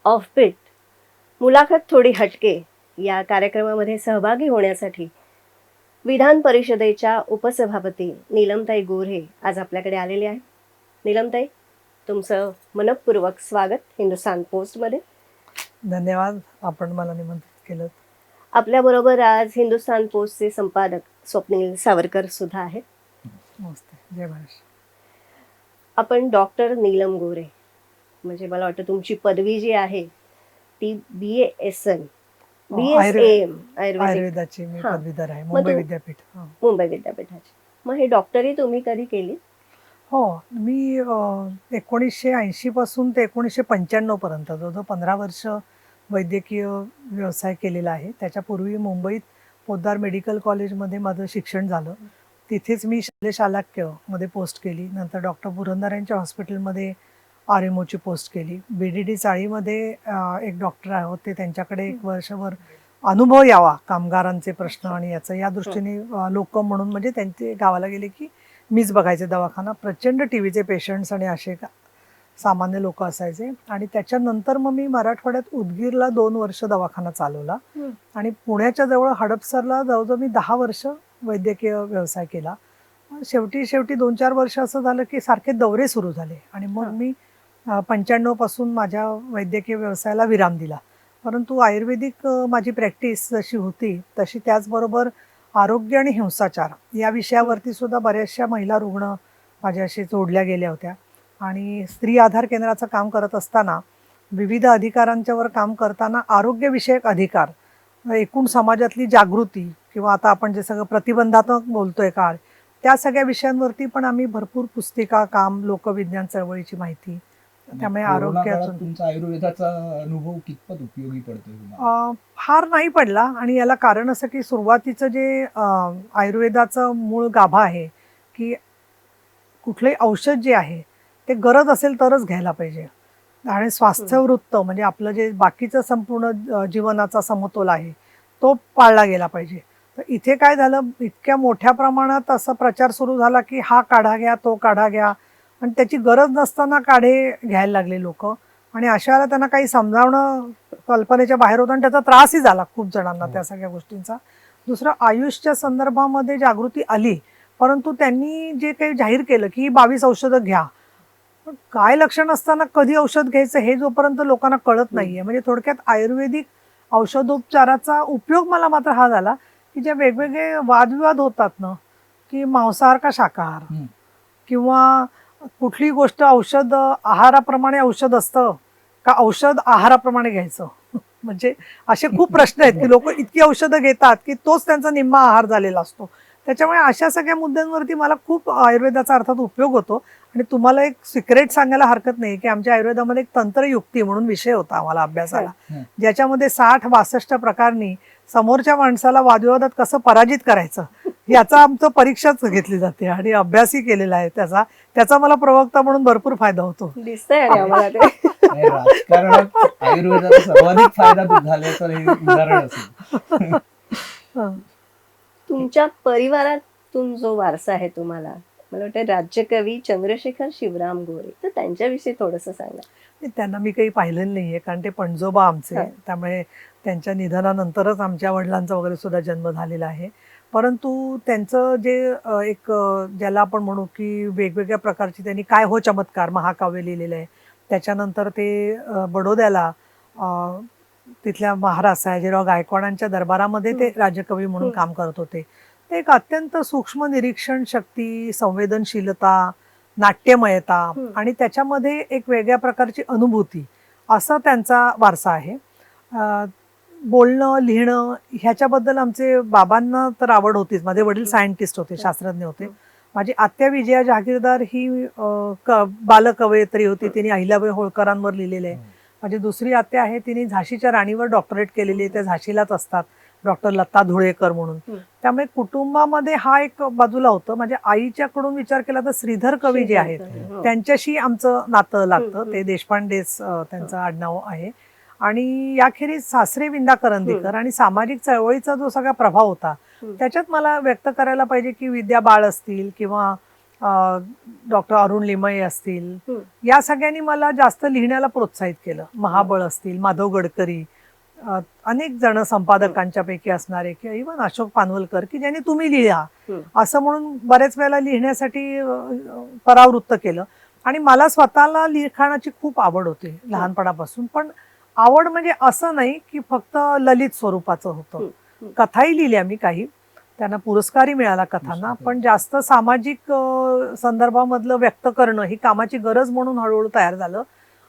Offbeat मुलाखत थोडी हटके या कार्यक्रमामध्ये सहभागी होण्यासाठी विधान परिषदेच्या उपसभापती नीलमताई गोऱ्हे आज आपल्याकडे आलेले आहेत. नीलमताई, तुमचं मनपूर्वक स्वागत हिंदुस्तान पोस्टमध्ये. धन्यवाद, आपण मला निमंत्रित केलं. आपल्याबरोबर आज हिंदुस्तान पोस्टचे संपादक स्वप्नील सावरकर सुद्धा आहेत. नमस्ते, जय महाराष्ट्र. आपण डॉक्टर नीलम गोऱ्हे, म्हणजे मला वाटतं तुमची पदवी जी आहे ती BASN BSAM आयुर्वेदाची मी पदवीधर आहे, मुंबई विद्यापीठ. मुंबई विद्यापीठाची. मग हे डॉक्टरी तुम्ही कधी केली? हो, मी 1980 पासून ते 1995 पर्यंत जवळजवळ 15 वर्ष वैद्यकीय व्यवसाय केलेला आहे. त्याच्यापूर्वी मुंबईत पोद्दार मेडिकल कॉलेजमध्ये माझं शिक्षण झालं. तिथेच मी शल्यशालाक्यमध्ये पोस्ट केली. नंतर डॉक्टर पुरंदर यांच्या हॉस्पिटलमध्ये RMOची पोस्ट केली. BDD चाळीमध्ये एक डॉक्टर होते, त्यांच्याकडे एक वर्षभर अनुभव यावा कामगारांचे प्रश्न आणि याचं या दृष्टीने लोकम म्हणून, म्हणजे त्यांचे गावाला गेले की मीच बघायचे दवाखाना. प्रचंड TVचे पेशंट्स आणि असे सामान्य लोक असायचे. आणि त्याच्यानंतर मग मी मराठवाड्यात उदगीरला 2 वर्ष दवाखाना चालवला आणि पुण्याच्या जवळ हडपसरला जवळजवळ मी 10 वर्ष वैद्यकीय व्यवसाय केला. शेवटी 2-4 वर्ष असं झालं की सारखे दौरे सुरू झाले आणि मग मी 95 पासून माझ्या वैद्यकीय व्यवसायाला विराम दिला. परंतु आयुर्वेदिक माझी प्रॅक्टिस जशी होती तशी, त्याचबरोबर आरोग्य आणि हिंसाचार या विषयावरती सुद्धा बऱ्याचशा महिला रुग्ण माझ्याशी जोडल्या गेल्या होत्या. आणि स्त्री आधार केंद्राचं काम करत असताना, विविध अधिकारांच्यावर काम करताना आरोग्यविषयक अधिकार, एकूण समाजातली जागृती किंवा आता आपण जे सगळं प्रतिबंधात्मक बोलतोय काळ, त्या सगळ्या विषयांवरती पण आम्ही भरपूर पुस्तिका, काम, लोकविज्ञान चळवळीची माहिती. त्यामुळे आरोग्यातून तुमचा आयुर्वेदाचा अनुभव कितपत उपयोगी पडतो? फार नाही पडला. आणि याला कारण असं की सुरुवातीचं जे आयुर्वेदाचं मूळ गाभा आहे की कुठलंही औषध जे आहे ते गरज असेल तरच घ्यायला पाहिजे. आणि स्वास्थ्यवृत्त म्हणजे आपलं जे बाकीचं संपूर्ण जीवनाचा समतोल आहे तो पाळला गेला पाहिजे. तर इथे काय झालं, इतक्या मोठ्या प्रमाणात असा प्रचार सुरू झाला की हा काढा घ्या, तो काढा घ्या, आणि त्याची गरज नसताना काढे घ्यायला लागले लोक. आणि अशा वेळेला त्यांना काही समजावणं कल्पनेच्या बाहेर होतं आणि त्याचा त्रासही झाला खूप जणांना त्या सगळ्या गोष्टींचा. दुसरं, आयुषच्या संदर्भामध्ये जागृती आली, परंतु त्यांनी जे काही जाहीर केलं की 22 औषधं घ्या, काय लक्षण असताना कधी औषध घ्यायचं हे जोपर्यंत लोकांना कळत नाहीये. म्हणजे थोडक्यात आयुर्वेदिक औषधोपचाराचा उपयोग मला मात्र हा झाला की जे वेगवेगळे वादविवाद होतात ना, की मांसाहार का शाकाहार, किंवा कुठली गोष्ट औषध आहाराप्रमाणे औषध असतं का औषध आहाराप्रमाणे घ्यायचं, म्हणजे असे खूप प्रश्न आहेत की लोक इतकी औषधं घेतात की तोच त्यांचा निम्मा आहार झालेला असतो. त्याच्यामुळे अशा सगळ्या मुद्द्यांवरती मला खूप आयुर्वेदाचा अर्थात उपयोग होतो. आणि तुम्हाला एक सिक्रेट सांगायला हरकत नाही की आमच्या आयुर्वेदामध्ये एक तंत्रयुक्ती म्हणून विषय होता आम्हाला अभ्यासाला, ज्याच्यामध्ये 60-62 प्रकारनी समोरच्या माणसाला वादविवादात कसं पराजित करायचं याचा आमचं परीक्षाच घेतली जाते आणि अभ्यासही केलेला आहे त्याचा मला प्रवक्ता म्हणून भरपूर फायदा होतो. दिसतंय आम्हाला ते. राजकारणात आयुर्वेदाचा सर्वाधिक फायदा झाल्याचं हे उदाहरण असेल. तुमच्या परिवारातून जो वारसा आहे तुम्हाला, मला वाटतं राज्यकवी चंद्रशेखर शिवराम गोरे, तर त्यांच्याविषयी थोडंसं सांगा. त्यांना मी काही पाहिलेलं नाहीये, कारण ते पणजोबा आमचे, त्यामुळे त्यांच्या निधनानंतरच आमच्या वडिलांचा वगैरे सुद्धा जन्म झालेला आहे. परंतु त्यांचं जे एक ज्याला आपण म्हणू की वेगवेगळ्या प्रकारची त्यांनी काय हो चमत्कार महाकाव्य लिहिलेलं आहे. त्याच्यानंतर ते बडोद्याला तिथल्या महाराज सयाजीराव गायकवाडांच्या दरबारामध्ये ते राज्यकवी म्हणून काम करत होते. ते एक अत्यंत सूक्ष्म निरीक्षण शक्ती, संवेदनशीलता, नाट्यमयता आणि त्याच्यामध्ये एक वेगळ्या प्रकारची अनुभूती, असा त्यांचा वारसा आहे. बोलणं, लिहिणं ह्याच्याबद्दल आमचे बाबांना तर आवड होतीच. माझे वडील सायंटिस्ट होते, शास्त्रज्ञ होते. माझी आत्या विजया जहागीरदार ही बालकवयित्री होती, तिने अहिल्याबाई होळकरांवर लिहिलेले आहे. माझी दुसरी आत्या आहे, तिने झाशीच्या राणीवर डॉक्टरेट केलेली आहे, त्या झाशीलाच असतात, डॉक्टर लता धुळेकर म्हणून. त्यामुळे कुटुंबामध्ये हा एक बाजूला होतं. माझ्या आईच्याकडून विचार केला तर श्रीधर कवी जे आहेत त्यांच्याशी आमचं नातं लागतं. ते देशपांडेच त्यांचं आडनाव आहे. आणि याखेरीज सासरे विंदा करंदीकर आणि सामाजिक चळवळीचा जो सगळा प्रभाव होता त्याच्यात मला व्यक्त करायला पाहिजे की विद्या बाळ असतील किंवा डॉक्टर अरुण लिमये असतील, हं. या सगळ्यांनी मला जास्त लिहिण्याला प्रोत्साहित केलं. महाबळ असतील, माधव गडकरी, अनेक जण संपादकांच्या पैकी असणारे, किंवा इव्हन अशोक पानवलकर, की ज्यांनी तुम्ही लिहा हं. असं म्हणून बरेच वेळेला लिहिण्यासाठी परावृत्त केलं. आणि मला स्वतःला लिखाणाची खूप आवड होती लहानपणापासून. पण आवड म्हणजे असं नाही की फक्त ललित स्वरूपाचं होतं. हं. कथाही लिहिल्या मी काही, त्यांना पुरस्कारही मिळाला कथांना. पण जास्त सामाजिक संदर्भामधलं व्यक्त करणं ही कामाची गरज म्हणून हळूहळू तयार झालं.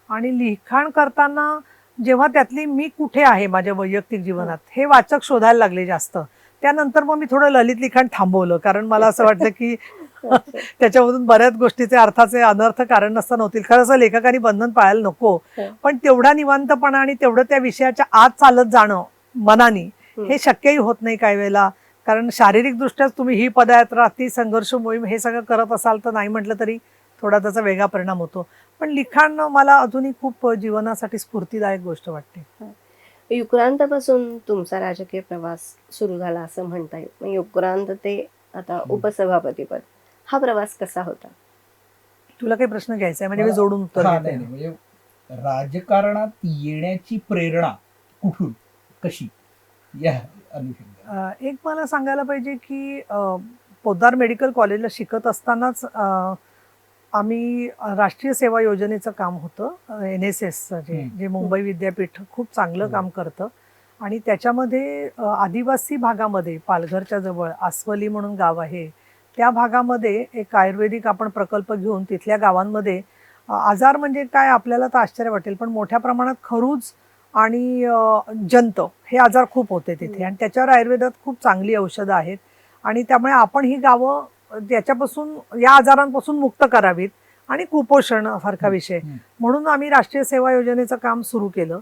आणि लिखाण करताना जेव्हा त्यातली मी कुठे आहे माझ्या वैयक्तिक जीवनात हे वाचक शोधायला लागले जास्त, त्यानंतर मग मी थोडं ललित लिखाण थांबवलं. कारण मला असं वाटलं की त्याच्यामधून बऱ्याच गोष्टीचे अर्थाचे अनर्थ कारण नसता नव्हतील. खरं असं लेखकांनी बंधन पाळायला नको, पण तेवढा निवांतपणा आणि तेवढं त्या विषयाच्या आत चालत जाणं मनानी हे शक्यही होत नाही काही वेळेला. कारण शारीरिक दृष्ट्याच तुम्ही ही पदयात्रा, ती संघर्ष मोहीम हे सगळं करत असाल तर नाही म्हटलं तरी थोडा त्याचा वेगळा परिणाम होतो. पण लिखाण मला अजूनही खूप जीवनासाठी स्फूर्तीदायक गोष्ट वाटते. युक्रांतपासून तुमचा राजकीय प्रवास सुरू झाला असं म्हणता येईल. मग युक्रांत ते आता उपसभापतीपद, हा प्रवास कसा होता? तुला काही प्रश्न घ्यायचा आहे म्हणजे मी जोडून उत्तर हा, देते. नाही, म्हणजे राजकारणात येण्याची प्रेरणा कुठून, कशी, या अनुषंगाने. एक मला सांगायला पाहिजे की पोद्दार मेडिकल कॉलेजला शिकत असतानाच आम्ही राष्ट्रीय सेवा योजनेचं काम होतं, NSSचं, जे मुंबई विद्यापीठ खूप चांगलं काम करतं. आणि त्याच्यामध्ये आदिवासी भागामध्ये पालघरच्या जवळ आस्वली म्हणून गाव आहे, त्या भागामध्ये एक आयुर्वेदिक आपण प्रकल्प घेऊन तिथल्या गावांमध्ये आजार म्हणजे काय आपल्याला तर आश्चर्य वाटेल, पण मोठ्या प्रमाणात खरूज आणि जंत हे आजार खूप होते तिथे. आणि त्याच्यावर आयुर्वेदात खूप चांगली औषधं आहेत. आणि त्यामुळे आपण ही गावं त्याच्यापासून, या आजारांपासून मुक्त करावीत. आणि कुपोषण सारखा विषय म्हणून आम्ही राष्ट्रीय सेवा योजनेचं काम सुरू केलं.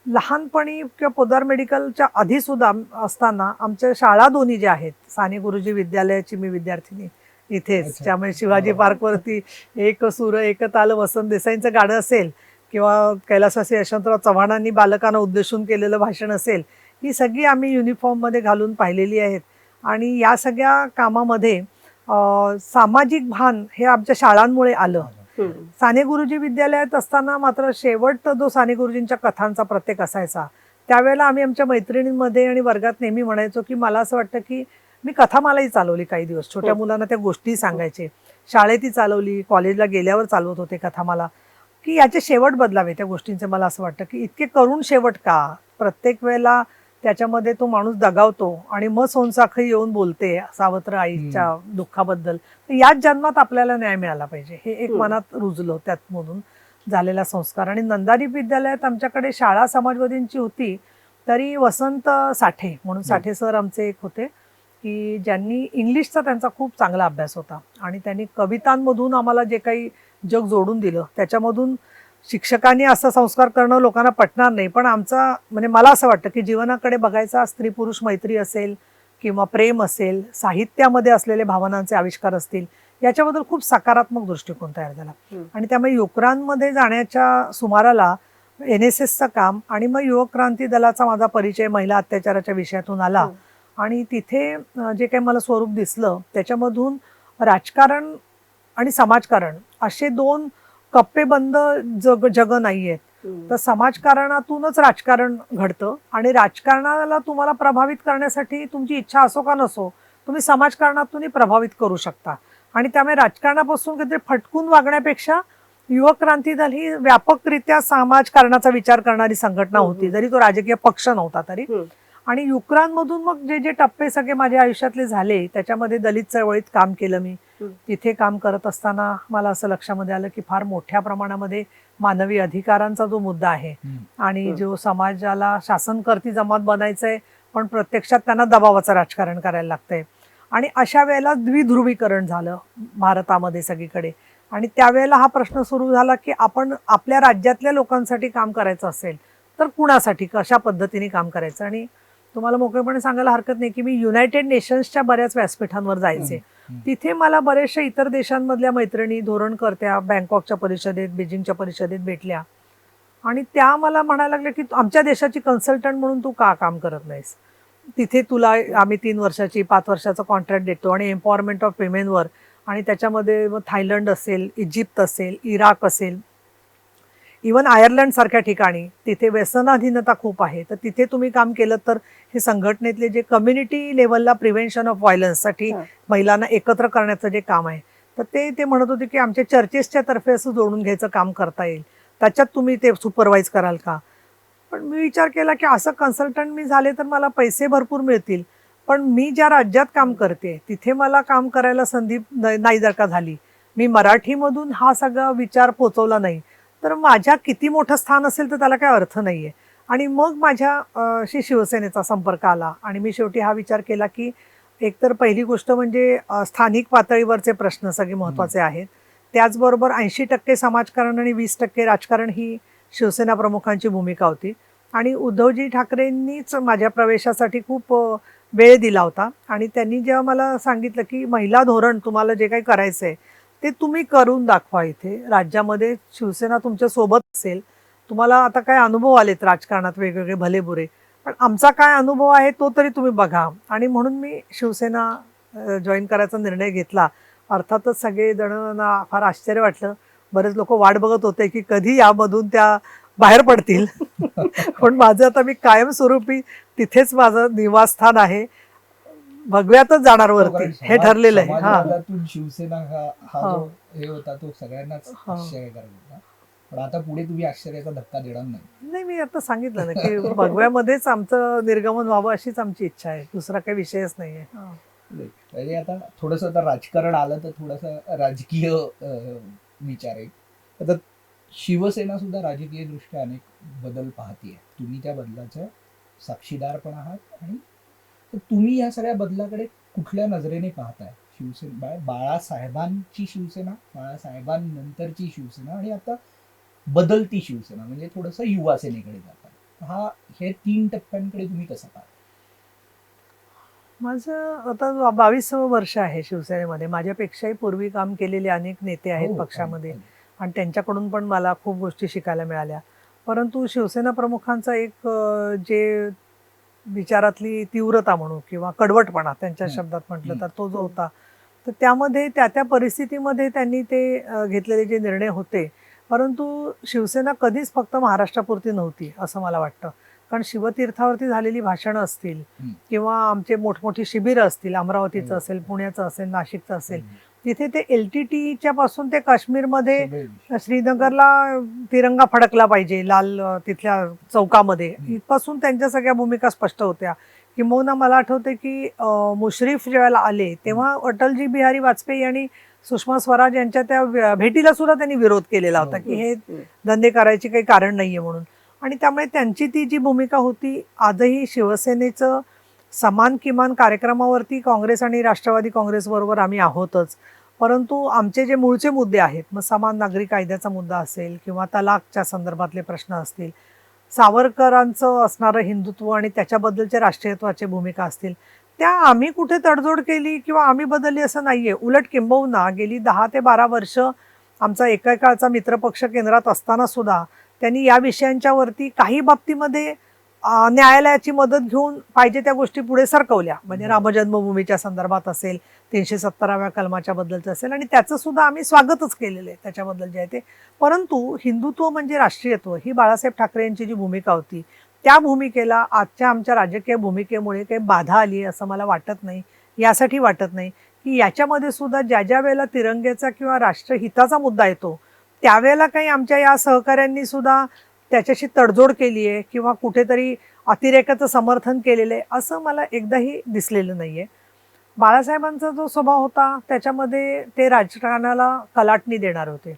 लहानपणी किंवा पोद्दार मेडिकलच्या आधी सुद्धा असताना आमच्या शाळा दोन्ही ज्या आहेत, साने गुरुजी विद्यालयाची मी विद्यार्थिनी इथेच, त्यामुळे शिवाजी पार्कवरती एक सूर एक ताल वसंत देसाईंचं गाणं असेल किंवा कैलासवासी यशवंतराव चव्हाणांनी बालकांना उद्देशून केलेलं भाषण असेल, ही सगळी आम्ही युनिफॉर्ममध्ये घालून पाहिलेली आहेत. आणि या सगळ्या कामामध्ये सामाजिक भान हे आमच्या शाळांमुळे आलं. साने गुरुजी विद्यालयात असताना मात्र शेवट जो साने गुरुजींच्या कथांचा प्रत्येक असायचा, त्यावेळेला आम्ही आमच्या मैत्रिणींमध्ये आणि वर्गात नेहमी म्हणायचो की मला असं वाटतं की मी कथामालाही चालवली काही दिवस, छोट्या मुलांना त्या गोष्टी सांगायचे, शाळेतही चालवली, कॉलेजला गेल्यावर चालवत होते कथामाला, की याचे शेवट बदलावे त्या गोष्टींचे. मला असं वाटतं की इतके करुण शेवट का, प्रत्येक वेळेला त्याच्यामध्ये तो माणूस दगावतो आणि मग सोनसाखळी येऊन बोलते सावत्र आईच्या दुःखाबद्दल. तर याच जन्मात आपल्याला न्याय मिळाला पाहिजे हे एक मनात रुजलं, त्यात म्हणून झालेला संस्कार. आणि नंदादीप विद्यालयात आमच्याकडे शाळा समाजवादींची होती, तरी वसंत साठे म्हणून साठे सर आमचे एक होते की ज्यांनी इंग्लिशचा त्यांचा खूप चांगला अभ्यास होता. आणि त्यांनी कवितांमधून आम्हाला जे काही जग जोडून दिलं, त्याच्यामधून शिक्षकांनी असं संस्कार करणं लोकांना पटणार नाही, पण आमचा म्हणजे मला असं वाटतं की जीवनाकडे बघायचा, स्त्री पुरुष मैत्री असेल किंवा प्रेम असेल, साहित्यामध्ये असलेले भावनांचे आविष्कार असतील, याच्याबद्दल खूप सकारात्मक दृष्टिकोन तयार झाला. आणि त्यामुळे युक्रांतमध्ये जाण्याच्या सुमाराला NSSचं काम आणि मग युवक क्रांती दलाचा माझा परिचय महिला अत्याचाराच्या विषयातून आला. आणि तिथे जे काही मला स्वरूप दिसलं त्याच्यामधून राजकारण आणि समाजकारण असे दोन कप्पेबंद जग नाहीयेत. तर समाजकारणातूनच राजकारण घडतं आणि राजकारणाला तुम्हाला प्रभावित करण्यासाठी तुमची इच्छा असो का नसो, तुम्ही समाजकारणातूनही प्रभावित करू शकता. आणि त्यामुळे राजकारणापासून काहीतरी फटकून वागण्यापेक्षा युवक क्रांती दल ही व्यापकरित्या समाजकारणाचा विचार करणारी संघटना होती, जरी तो राजकीय पक्ष नव्हता तरी. आणि युक्रांतमधून मग जे जे टप्पे सगळे माझ्या आयुष्यातले झाले, त्याच्यामध्ये दलित चळवळीत काम केलं मी. तिथे काम करत असताना मला असं लक्षामध्ये आलं की फार मोठ्या प्रमाणामध्ये मानवी अधिकारांचा जो मुद्दा आहे आणि जो समाजाला शासनकर्ती जमात बनायचंय, पण प्रत्यक्षात त्यांना दबावाचं राजकारण करायला लागतंय. आणि अशा वेळेला द्विध्रुवीकरण झालं भारतामध्ये सगळीकडे. आणि त्यावेळेला हा प्रश्न सुरू झाला की आपण आपल्या राज्यातल्या लोकांसाठी काम करायचं असेल तर कुणासाठी, कशा पद्धतीने काम करायचं. आणि तुम्हाला मोकळेपणे सांगायला हरकत नाही की मी युनायटेड नेशन्सच्या बऱ्याच व्यासपीठांवर जायचे. तिथे मला बऱ्याचशा इतर देशांमधल्या मैत्रिणी, धोरणकर्त्या बँकॉकच्या परिषदेत, बीजिंगच्या परिषदेत भेटल्या. आणि त्या मला म्हणायला लागल्या की आमच्या देशाची कन्सल्टंट म्हणून तू का काम करत नाहीस, तिथे तुला आम्ही 3 वर्षाची 5 वर्षाचा कॉन्ट्रॅक्ट देतो आणि एम्पॉवरमेंट ऑफ विमेनवर आणि त्याच्यामध्ये मग थायलंड असेल, इजिप्त असेल, इराक असेल, इवन आयर्लंड सारख्या ठिकाणी तिथे व्यसनाधीनता खूप आहे. तर तिथे तुम्ही काम केलं तर हे संघटनेतले जे कम्युनिटी लेवलला प्रिव्हेन्शन ऑफ व्हायलन्ससाठी हा. महिलांना एकत्र करण्याचं जे काम आहे, तर ते म्हणत होते की आमच्या चर्चेसच्या तर्फे असं जोडून घ्यायचं काम करता येईल, त्याच्यात तुम्ही ते सुपरवाईज कराल का? पण मी विचार केला की असं कन्सल्टंट मी झाले तर मला पैसे भरपूर मिळतील, पण मी ज्या राज्यात काम करते तिथे मला काम करायला संधी नाही जर का झाली, मी मराठीमधून हा सगळा विचार पोचवला नाही, तर माझ्या किती मोठं स्थान असेल तर त्याला काही अर्थ नाही आहे. आणि मग माझ्या शिवसेनेचा संपर्क आला आणि मी शेवटी हा विचार केला की एकतर पहिली गोष्ट म्हणजे स्थानिक पातळीवरचे प्रश्न सगळे महत्त्वाचे आहेत. त्याचबरोबर 80% समाजकारण आणि 20% राजकारण ही शिवसेना प्रमुखांची भूमिका होती. आणि उद्धवजी ठाकरेंनीच माझ्या प्रवेशासाठी खूप वेळ दिला होता. आणि त्यांनी जेव्हा मला सांगितलं की महिला धोरण तुम्हाला जे काही करायचं आहे ते तुम्ही करून दाखवा, इथे राज्यामध्ये शिवसेना तुमच्या सोबत असेल, तुम्हाला आता काय अनुभव आलेत राजकारणात वेगवेगळे भले बुरे, पण आमचा काय अनुभव आहे तो तरी तुम्ही बघा. आणि म्हणून मी शिवसेना जॉईन करायचा निर्णय घेतला. अर्थातच सगळे जणांना फार आश्चर्य वाटलं, बरेच लोक वाट बघत होते की कधी यामधून त्या बाहेर पडतील. पण माझं आता मी कायमस्वरूपी तिथेच माझं निवासस्थान आहे, भगव्यातच जाणार वरती, हे ठरलेलं आहे. हा, समाजवादातून शिवसेना हा हो. जो हे होता तो सगळ्यांनाच हो. आश्चर्यकारक होता. पण आता पुढे तुम्ही आश्चर्याचा धक्का देणार नाही. नाही, मी आता सांगितलं ना की भगव्यामध्येच आमचं निर्गमन व्हावं अशीच आमची इच्छा आहे, दुसरा काही विषयच नाहीये. म्हणजे आता थोडंसं आता राजकारण आलं तर थोडासा राजकीय विचार आहे. आता शिवसेना सुद्धा राजकीय दृष्ट्या अनेक बदल पाहतीये, तुम्ही त्या बदलाचं साक्षीदार पण आहात. आणि तर तुम्ही या सगळ्या बदलाकडे कुठल्या नजरेने पाहताय? बाळासाहेबांची शिवसेना, बाळासाहेबांनंतरची शिवसेना आणि आता बदलती शिवसेना, म्हणजे थोडंसं युवा सेनेकडे जातात. हे 3 टप्प्यांकडे तुम्ही कसं पाहता? माझं आता 22वं वर्ष आहे शिवसेनेमध्ये. माझ्यापेक्षाही पूर्वी काम केलेले अनेक नेते आहेत हो, पक्षामध्ये आणि त्यांच्याकडून पण मला खूप गोष्टी शिकायला मिळाल्या. परंतु शिवसेना प्रमुखांचा एक जे विचारातली तीव्रता म्हणू किंवा कडवटपणा त्यांच्या शब्दात म्हटलं तर तो जो होता, तर त्यामध्ये त्या परिस्थितीमध्ये त्यांनी ते घेतलेले जे निर्णय होते. परंतु शिवसेना कधीच फक्त महाराष्ट्रापुरती नव्हती असं मला वाटतं. कारण शिवतीर्थावरती झालेली भाषणं असतील किंवा आमचे मोठमोठी शिबिरं असतील, अमरावतीचं असेल, पुण्याचं असेल, नाशिकचं असेल, तिथे ते LTTच्या पासून ते काश्मीरमध्ये श्रीनगरला तिरंगा फडकला पाहिजे लाल तिथल्या चौकामध्ये, इथपासून त्यांच्या सगळ्या भूमिका स्पष्ट होत्या. किंबहुना मला आठवते की मुश्रीफ ज्यावेळेला आले तेव्हा अटलजी बिहारी वाजपेयी आणि सुषमा स्वराज यांच्या त्या भेटीला सुद्धा त्यांनी विरोध केलेला होता की हे धंदे करायचे काही कारण नाहीये म्हणून. आणि त्यामुळे त्यांची ती जी भूमिका होती, आजही शिवसेनेचं समान किमान कार्यक्रमावरती काँग्रेस आणि राष्ट्रवादी काँग्रेसबरोबर आम्ही आहोतच. परंतु आमचे जे मूळचे मुद्दे आहेत, मग समान नागरी कायद्याचा मुद्दा असेल किंवा तलाकच्या संदर्भातले प्रश्न असतील, सावरकरांचं असणारं हिंदुत्व आणि त्याच्याबद्दलच्या राष्ट्रीयत्वाची भूमिका असतील, त्या आम्ही कुठे तडजोड केली किंवा आम्ही बदलली असं नाहीये. उलट किंबहुना गेली 10 ते 12 वर्ष आमचा एकेकाळचा मित्रपक्ष केंद्रात असताना सुद्धा त्यांनी या विषयांच्या वरती काही बाबतीमध्ये न्यायालयाची मदत घेऊन पाहिजे त्या गोष्टी पुढे सरकवल्या. म्हणजे रामजन्मभूमीच्या संदर्भात असेल, 370व्या कलमाच्या बद्दलचं असेल, आणि त्याचं सुद्धा आम्ही स्वागतच केलेलं आहे त्याच्याबद्दल जे आहे ते. परंतु हिंदुत्व म्हणजे राष्ट्रीयत्व ही बाळासाहेब ठाकरे यांची जी भूमिका होती, त्या भूमिकेला आजच्या आमच्या राजकीय भूमिकेमुळे काही बाधा आली आहे असं मला वाटत नाही. यासाठी वाटत नाही की याच्यामध्ये सुद्धा ज्या वेळेला तिरंग्याचा किंवा राष्ट्रहिताचा मुद्दा येतो त्यावेळेला काही आमच्या या सहकाऱ्यांनी सुद्धा त्याच्याशी तडजोड केली आहे किंवा कुठेतरी अतिरेकाचं समर्थन केलेलं आहे असं मला एकदाही दिसलेलं नाहीये. बाळासाहेबांचा जो स्वभाव होता त्याच्यामध्ये ते राजकारणाला कलाटणी देणार होते.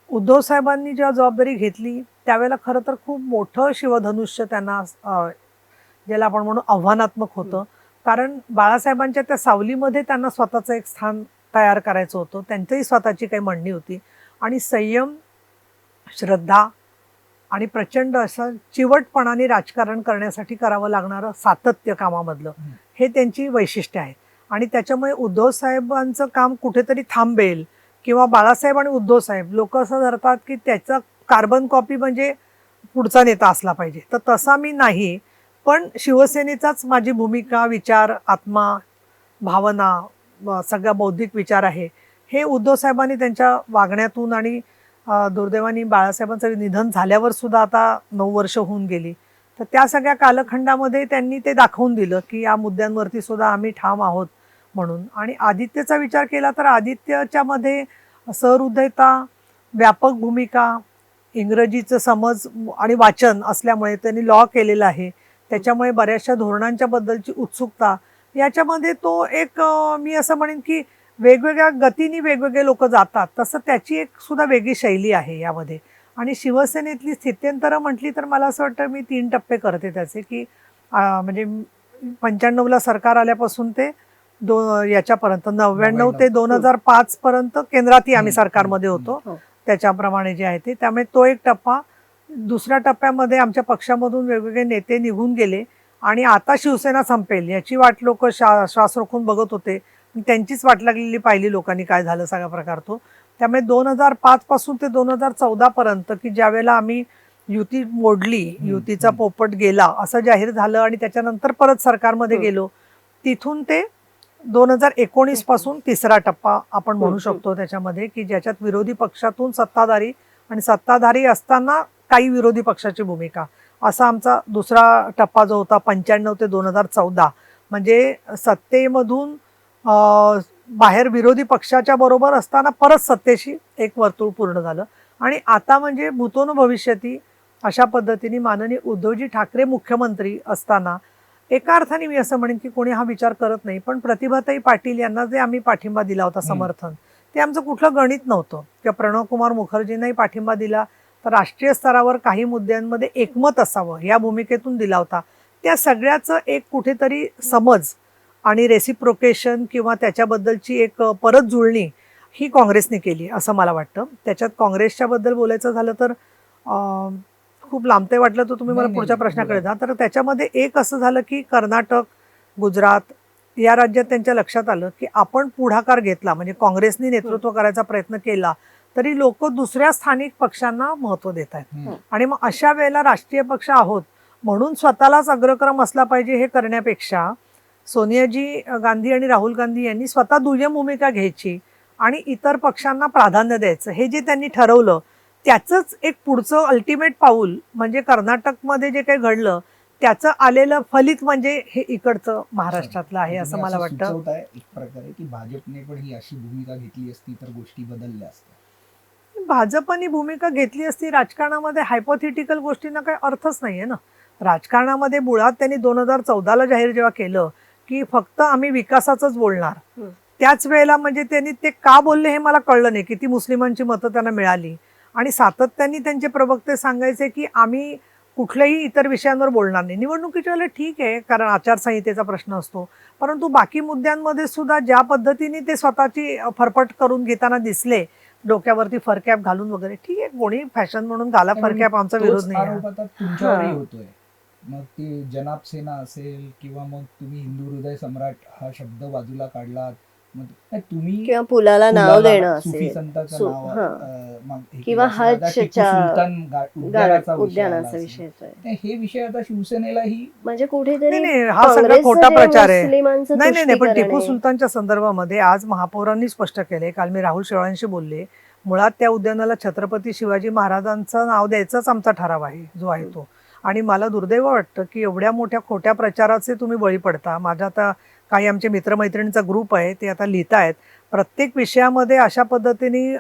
उद्धव साहेबांनी जेव्हा जबाबदारी घेतली त्यावेळेला खरं तर खूप मोठं शिवधनुष्य त्यांना ज्याला आपण म्हणू आव्हानात्मक होतं. कारण बाळासाहेबांच्या त्या सावलीमध्ये त्यांना स्वतःचं एक स्थान तयार करायचं होतं, त्यांचीही स्वतःची काही म्हणणी होती. आणि संयम, श्रद्धा आणि प्रचंड असं चिवटपणाने राजकारण करण्यासाठी करावं लागणारं सातत्य कामामधलं, हे त्यांची वैशिष्ट्य आहे. आणि त्याच्यामुळे उद्धव साहेबांचं काम कुठेतरी थांबेल किंवा बाळासाहेब आणि उद्धव साहेब लोक असं धरतात की त्याचा कार्बन कॉपी म्हणजे पुढचा नेता असला पाहिजे, तर तसा मी नाही. पण शिवसेनेचाच माझी भूमिका, विचार, आत्मा, भावना, सगळा बौद्धिक विचार आहे हे उद्धव साहेबांनी त्यांच्या वागण्यातून आणि दुर्दैवाने बाळासाहेबांचं निधन झाल्यावर सुद्धा आता 9 वर्ष होऊन गेली, तर त्या सगळ्या कालखंडामध्ये त्यांनी ते दाखवून दिलं की या मुद्द्यांवरती सुद्धा आम्ही ठाम आहोत म्हणून. आणि आदित्यचा विचार केला तर आदित्यच्या मध्ये सहृदयता, व्यापक भूमिका, इंग्रजीचं समज आणि वाचन असल्यामुळे त्यांनी लॉ केलेला आहे, त्याच्यामुळे बऱ्याचशा धोरणांच्या बद्दलची उत्सुकता, याच्यामध्ये तो एक मी असं म्हणेन की वेगवेगळ्या गतीने वेगवेगळे लोक जातात, तसं त्याची एक सुद्धा वेगळी शैली आहे यामध्ये. आणि शिवसेनेतली स्थित्यंतरं म्हटली तर मला असं वाटतं मी 3 टप्पे करते त्याचे, की म्हणजे 95ला सरकार आल्यापासून ते याच्यापर्यंत 99 ते 2005 पर्यंत केंद्रातही आम्ही सरकारमध्ये होतो, हो. त्याच्याप्रमाणे जे आहे ते. त्यामुळे तो एक टप्पा. दुसऱ्या टप्प्यामध्ये आमच्या पक्षामधून वेगवेगळे नेते निघून गेले आणि आता शिवसेना संपेल याची वाट लोक श्वास रोखून बघत होते. त्यांचीच वाट लागलेली पाहिली लोकांनी, काय झालं सगळा प्रकार तो. त्यामुळे 2005 पासून ते 2014 पर्यंत, की ज्यावेळेला आम्ही युती मोडली, युतीचा पोपट गेला असं जाहीर झालं आणि त्याच्यानंतर परत सरकारमध्ये गेलो, तिथून ते 2019 पासून तिसरा टप्पा आपण म्हणू शकतो त्याच्यामध्ये, की ज्याच्यात विरोधी पक्षातून सत्ताधारी आणि सत्ताधारी असताना काही विरोधी पक्षाची भूमिका, असा आमचा दुसरा टप्पा जो होता 95 ते 2014. म्हणजे सत्तेमधून बाहेर विरोधी पक्षाच्या बरोबर असताना परत सत्तेशी एक वर्तुळ पूर्ण झालं. आणि आता म्हणजे भूतोन भविष्यती अशा पद्धतीने माननीय उद्धवजी ठाकरे मुख्यमंत्री असताना एका अर्थाने मी असं म्हणेन की कोणी हा विचार करत नाही, पण प्रतिभाताई पाटील यांना जे आम्ही पाठिंबा दिला होता, समर्थन, ते आमचं कुठलं गणित नव्हतं. किंवा प्रणव कुमार मुखर्जींनाही पाठिंबा दिला तर राष्ट्रीय स्तरावर काही मुद्द्यांमध्ये एकमत असावं या भूमिकेतून दिला होता. त्या सगळ्याचं एक कुठेतरी समज आणि रेसिप्रोकेशन किंवा त्याच्याबद्दलची एक परत जुळणी ही काँग्रेसने केली असं मला वाटतं. त्याच्यात काँग्रेसच्या बद्दल बोलायचं झालं तर खूप लांबते वाटलं तर तुम्ही मला पुढच्या प्रश्नाकडे जा. तर त्याच्यामध्ये एक असं झालं की कर्नाटक, गुजरात या राज्यात त्यांच्या लक्षात आलं की आपण पुढाकार घेतला, म्हणजे काँग्रेसने नेतृत्व करायचा प्रयत्न केला तरी लोक दुसऱ्या स्थानिक पक्षांना महत्त्व देत आहेत. आणि मग अशा वेळेला राष्ट्रीय पक्ष आहोत म्हणून स्वतःलाच अग्रक्रम असला पाहिजे हे करण्यापेक्षा सोनियाजी गांधी आणि राहुल गांधी यांनी स्वतः दुय्यम भूमिका घ्यायची आणि इतर पक्षांना प्राधान्य द्यायचं, हे जे त्यांनी ठरवलं त्याचंच एक पुढचं अल्टिमेट पाऊल म्हणजे कर्नाटकमध्ये जे काही घडलं त्याचं आलेलं फलित म्हणजे हे इकडचं महाराष्ट्रातलं आहे असं मला वाटतं. सुचवताय एक प्रकारे की भाजपने पण ही अशी भूमिका घेतली असती तर गोष्टी बदलल्या असत्या. भाजपने भूमिका घेतली असती, राजकारणामध्ये हायपोथेटिकल गोष्टींना काही अर्थच नाहीये ना. राजकारणामध्ये मुळात त्यांनी 2014ला जाहीर जेव्हा केलं की फक्त आम्ही विकासाचंच बोलणार, त्याच वेळेला म्हणजे त्यांनी ते का बोलले हे मला कळलं नाही. किती मुस्लिमांची मतं त्यांना मिळाली आणि सातत्याने त्यांचे प्रवक्ते सांगायचे की आम्ही कुठल्याही इतर विषयांवर बोलणार नाही. निवडणुकीच्या वेळेला ठीक आहे कारण आचारसंहितेचा प्रश्न असतो, परंतु बाकी मुद्द्यांमध्ये सुद्धा ज्या पद्धतीने ते स्वतःची फरफट करून घेताना दिसले, डोक्यावरती फरकॅप घालून वगैरे, ठीक आहे कोणी फॅशन म्हणून घाला फरकॅप, आमचा विरोध नाही. आरोप आता तुमच्यावरही होतोय, मग ती जनाब सेना असेल किंवा मग तुम्ही हिंदू हृदय सम्राट हा शब्द बाजूला काढलात, मग तुम्ही किंवा पुलाला नाव देणं सुफी असेल, संताचं नाव किंवा हजच्या उद्यानाचा उद्यानाचा विषय येतोय. हे विषय आता शिवसेनेलाही म्हणजे कुठेतरी नाही, हा सगळा काँग्रेसचं खोटा जे प्रचार आहे. मुस्लिमांचं नाही नाही पण तुष्टीकरण टिपू आहे. सुलतानच्या संदर्भामध्ये आज महापौरांनी स्पष्ट केले, काल मी राहुल शेवाळ्यांशी बोलले, मुळात त्या उद्यानाला छत्रपती शिवाजी महाराजांचं नाव द्यायचाच आमचा ठराव आहे जो आहे तो. आणि मला दुर्दैव वाटतं की एवढ्या मोठ्या खोट्या प्रचाराचे तुम्ही बळी पडता. माझ्या आता काही आमचे मित्रमैत्रिणींचा ग्रुप आहे, ते आता लिहित आहेत प्रत्येक विषयामध्ये अशा पद्धतीने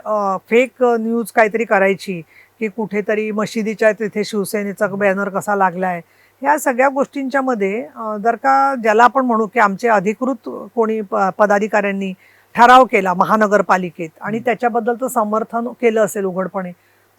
फेक न्यूज काहीतरी करायची की कुठेतरी मशिदीच्या तिथे शिवसेनेचा बॅनर कसा लागलाय, ह्या सगळ्या गोष्टींच्या मध्ये जर का ज्याला आपण म्हणू की आमचे अधिकृत कोणी पदाधिकाऱ्यांनी ठराव केला महानगरपालिकेत आणि त्याच्याबद्दलचं समर्थन केलं असेल उघडपणे,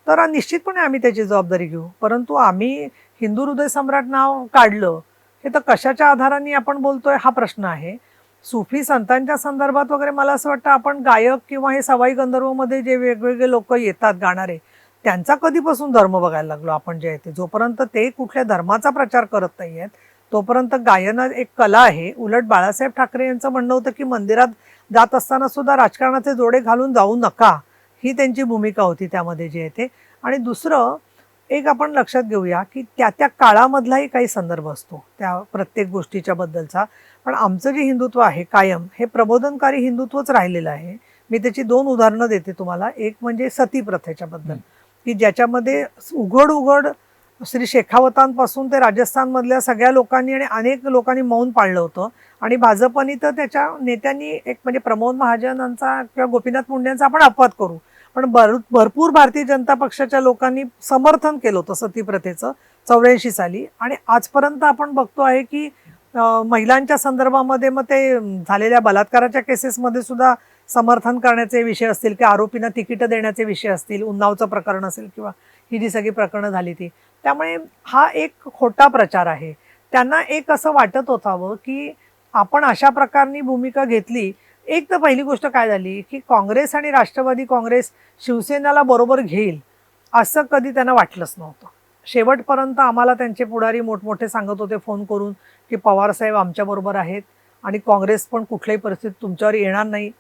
तर निश्चितपणे आम्ही त्याची जबाबदारी घेऊ. परंतु आम्ही हिंदू हृदय सम्राट नाव काढलं हे तर कशाच्या आधाराने आपण बोलतोय हा प्रश्न आहे. सुफी संतांच्या संदर्भात वगैरे मला असं वाटतं आपण गायक किंवा हे सवाई गंधर्वमध्ये जे वेगवेगळे लोक येतात गाणारे, त्यांचा कधीपासून धर्म बघायला लागलो आपण जे आहे ते. जोपर्यंत ते कुठल्या धर्माचा प्रचार करत नाही आहेत तोपर्यंत गायन एक कला आहे. उलट बाळासाहेब ठाकरे यांचं म्हणणं होतं की मंदिरात जात असताना सुद्धा राजकारणाचे जोडे घालून जाऊ नका, ही त्यांची भूमिका होती त्यामध्ये जे आहे ते. आणि दुसरं एक आपण लक्षात घेऊया की त्या त्या काळामधलाही काही संदर्भ असतो त्या प्रत्येक गोष्टीच्या बद्दलचा. पण आमचं जे हिंदुत्व आहे कायम हे प्रबोधनकारी हिंदुत्वच राहिलेलं आहे. मी त्याची 2 उदाहरणं देते तुम्हाला. एक म्हणजे सती प्रथेच्या बद्दल, हं. की ज्याच्यामध्ये उघड श्री शेखावतांपासून ते राजस्थानमधल्या सगळ्या लोकांनी आणि अनेक लोकांनी मौन पाळलं होतं आणि भाजपनी तर त्याच्या नेत्यांनी एक म्हणजे प्रमोद महाजनांचा किंवा गोपीनाथ मुंडेंचा आपण अपवाद करू, पण भरपूर भारतीय जनता पक्षाच्या लोकांनी समर्थन केलं होतं सती प्रथेचं 84 साली. आणि आजपर्यंत आपण बघतो आहे की महिलांच्या संदर्भामध्ये मग ते झालेल्या बलात्काराच्या केसेसमध्ये सुद्धा समर्थन करण्याचे विषय असतील किंवा आरोपींना तिकीटं देण्याचे विषय असतील, उन्नावचं प्रकरण असेल किंवा ही जी सगळी प्रकरणं झाली ती. त्यामुळे हा एक खोटा प्रचार आहे. त्यांना एक असं वाटत होतावं की आपण अशा प्रकारनी भूमिका घेतली. एक तर पहिली गोष्ट काय झाली की काँग्रेस आणि राष्ट्रवादी काँग्रेस शिवसेनेला बरोबर घेईल असं कधी त्यांना वाटलंच नव्हतं. शेवटपर्यंत आम्हाला त्यांचे पुढारी मोठमोठे सांगत होते फोन करून की पवारसाहेब आमच्याबरोबर आहेत आणि काँग्रेस पण कुठल्याही परिस्थितीत तुमच्यावर येणार नाही,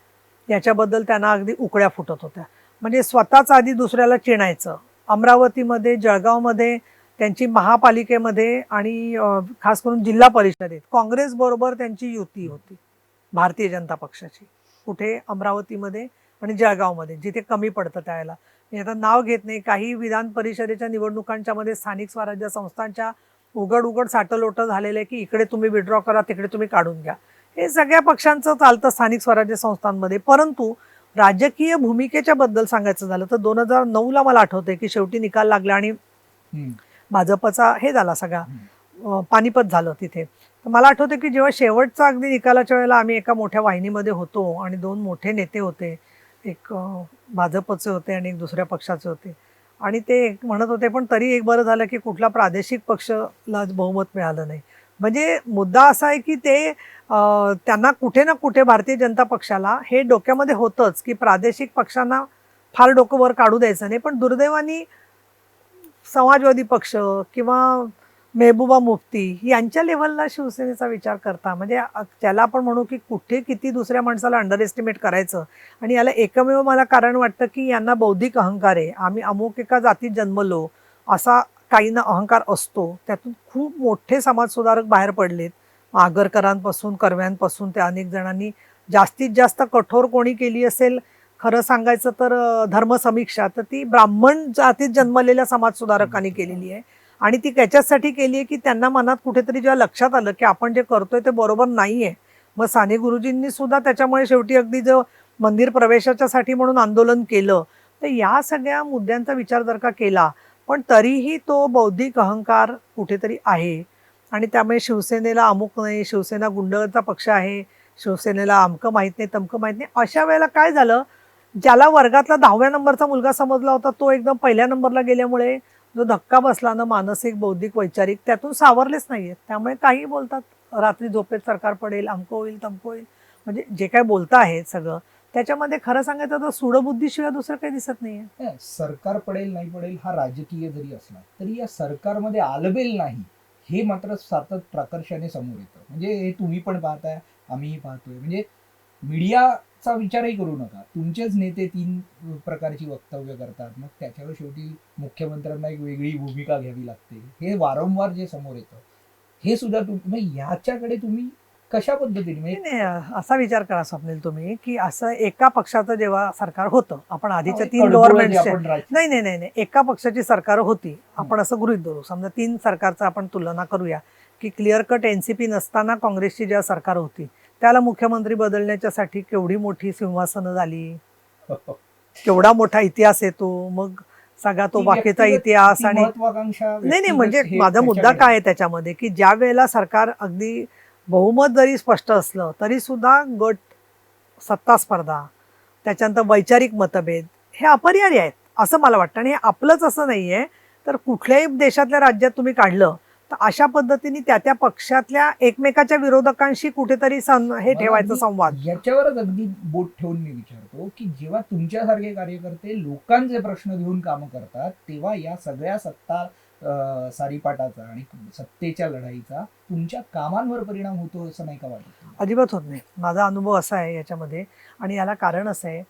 याच्याबद्दल त्यांना अगदी उकळ्या फुटत होत्या. म्हणजे स्वतःच आधी दुसऱ्याला चिणायचं. अमरावतीमध्ये, जळगावमध्ये, त्यांची महापालिकेमध्ये आणि खास करून जिल्हा परिषदेत काँग्रेसबरोबर त्यांची युती होती भारतीय जनता पक्षाची. कुठे? अमरावतीमध्ये आणि जळगावमध्ये, जिथे कमी पडतं त्यावेळेला. मी आता नाव घेत नाही. काही विधान परिषदेच्या निवडणुकांच्या मध्ये स्थानिक स्वराज्य संस्थांच्या उघड साटलोटं झालेलं आहे की इकडे तुम्ही विड्रॉ करा, तिकडे तुम्ही काढून घ्या. हे सगळ्या पक्षांचं चालतं स्थानिक स्वराज्य संस्थांमध्ये. परंतु राजकीय भूमिकेच्या बद्दल सांगायचं झालं तर 2009ला मला आठवतंय की शेवटी निकाल लागला आणि भाजपचा हे झाला सगळा, पानिपत झालं तिथे. तर मला आठवतं की जेव्हा शेवटचा अगदी निकालाच्या वेळेला आम्ही एका मोठ्या वाहिनीमध्ये होतो आणि 2 मोठे नेते होते, एक भाजपचे होते आणि एक दुसऱ्या पक्षाचे होते, आणि ते म्हणत होते पण तरी एक बरं झालं की कुठला प्रादेशिक पक्षाला बहुमत मिळालं नाही. म्हणजे मुद्दा असा आहे की ते त्यांना कुठे ना कुठे भारतीय जनता पक्षाला हे डोक्यामध्ये होतंच की प्रादेशिक पक्षांना फार डोकं वर काढू द्यायचं नाही. पण दुर्दैवाने समाजवादी पक्ष किंवा मेहबूबा मुफ्ती यांच्या लेव्हलला शिवसेनेचा विचार करता, म्हणजे त्याला आपण म्हणू की कुठे किती दुसऱ्या माणसाला अंडर एस्टिमेट करायचं. आणि याला एकमेव मला कारण वाटतं की यांना बौद्धिक अहंकार आहे. आम्ही अमुक एका जातीत जन्मलो असा काहींना अहंकार असतो. त्यातून खूप मोठे समाजसुधारक बाहेर पडलेत. आगरकरांपासून, कर्व्यांपासून ते अनेक जणांनी. जास्तीत जास्त कठोर कोणी केली असेल खरं सांगायचं तर धर्मसमीक्षा, तर ती ब्राह्मण जातीत जन्मलेल्या समाजसुधारकांनी केलेली आहे. आणि ती त्याच्यासाठी केली आहे की त्यांना मनात कुठेतरी जेव्हा लक्षात आलं की आपण जे करतोय ते बरोबर नाही आहे. मग साने गुरुजींनी सुद्धा त्याच्यामुळे शेवटी अगदी जो मंदिर प्रवेशाच्यासाठी म्हणून आंदोलन केलं. तर या सगळ्या मुद्द्यांचा विचार जर का केला, पण तरीही तो बौद्धिक अहंकार कुठेतरी आहे. आणि त्यामुळे शिवसेनेला अमुक नाही, शिवसेना गुंडचा पक्ष आहे, शिवसेनेला अमकं माहीत नाही, तमकं माहीत नाही. अशा वेळेला काय झालं, ज्याला वर्गातला 10व्या नंबरचा मुलगा समजला होता तो एकदम पहिल्या नंबरला गेल्यामुळे जो धक्का बसला ना मानसिक, बौद्धिक, वैचारिक, त्यातून सावरलेच नाहीये. त्यामुळे काही बोलतात, रात्री झोपेत सरकार पडेल, अमकं होईल, तमकं होईल. म्हणजे जे काय बोलता आहे सगळं त्याच्यामध्ये खरं सांगायचं तर सूडबुद्धीशिवाय दुसरं काही दिसत नाहीये. सरकार पडेल नाही पडेल हा राजकीय जरी असला तरी या सरकारमध्ये आलबेल नाही हे मात्र सतत प्रकर्षाने समोर येतं. म्हणजे हे तुम्ही पण पाहताय, आम्हीही पाहतोय. म्हणजे मीडियाचा विचारही करू नका. तुमचेच नेते 3 प्रकारची वक्तव्य करतात, मग त्याच्यावर शेवटी मुख्यमंत्र्यांना एक वेगळी भूमिका घ्यावी लागते. हे वारंवार जे समोर येतं हे सुद्धा तुम्ही ह्याच्याकडे तुम्ही कशा पद्धतीने म्हणजे नाही, असा विचार करा स्वप्नील तुम्ही की असं एका पक्षाचं जेव्हा सरकार होतं, आपण आधीच्या 3 कडबोळं जे गव्हर्नमेंटचे, आपण नाही, एका पक्षाची सरकार होती, आपण असं गृहीत धरू. समजा 3 सरकारचं आपण तुलना करूया की क्लिअर कट एनसीपी नसताना काँग्रेसची जेव्हा सरकार होती त्याला मुख्यमंत्री बदलण्याच्यासाठी केवढी मोठी सिंहासनं झाली, केवढा मोठा इतिहास येतो. मग सगळा तो ती बाकीचा व्यक्तिगत इतिहास ती आणि महत्वाकांक्षा नाही व्यक्तिगत म्हणजे हे माझा मुद्दा त्याच्याकडे काय आहे त्याच्यामध्ये की ज्या वेळेला सरकार अगदी बहुमत जरी स्पष्ट असलं तरी सुद्धा गट सत्ता स्पर्धा, त्याच्यानंतर वैचारिक मतभेद हे अपरिहार्य आहेत असं मला वाटतं. आणि हे आपलंच असं नाहीये, तर कुठल्याही देशातल्या राज्यात तुम्ही काढलं तर अशा पद्धतीने त्या पक्षातल्या एकमेकाच्या विरोधकांशी कुठेतरी हे मला ठेवायचं अगदी संवाद. याच्यावरच अगदी बोट ठेवून मी विचारतो की जेव्हा तुमच्यासारखे कार्यकर्ते लोकांचे प्रश्न घेऊन कामं करतात तेव्हा या सगळ्या सत्ता सारीपाटाचा आणि सत्तेच्या लढाईचा तुमच्या कामांवर परिणाम होतो असं नाही का वाटत? अजिबात होत नाही. माझा अनुभव असा आहे याच्यामध्ये, आणि याला कारण असं आहे,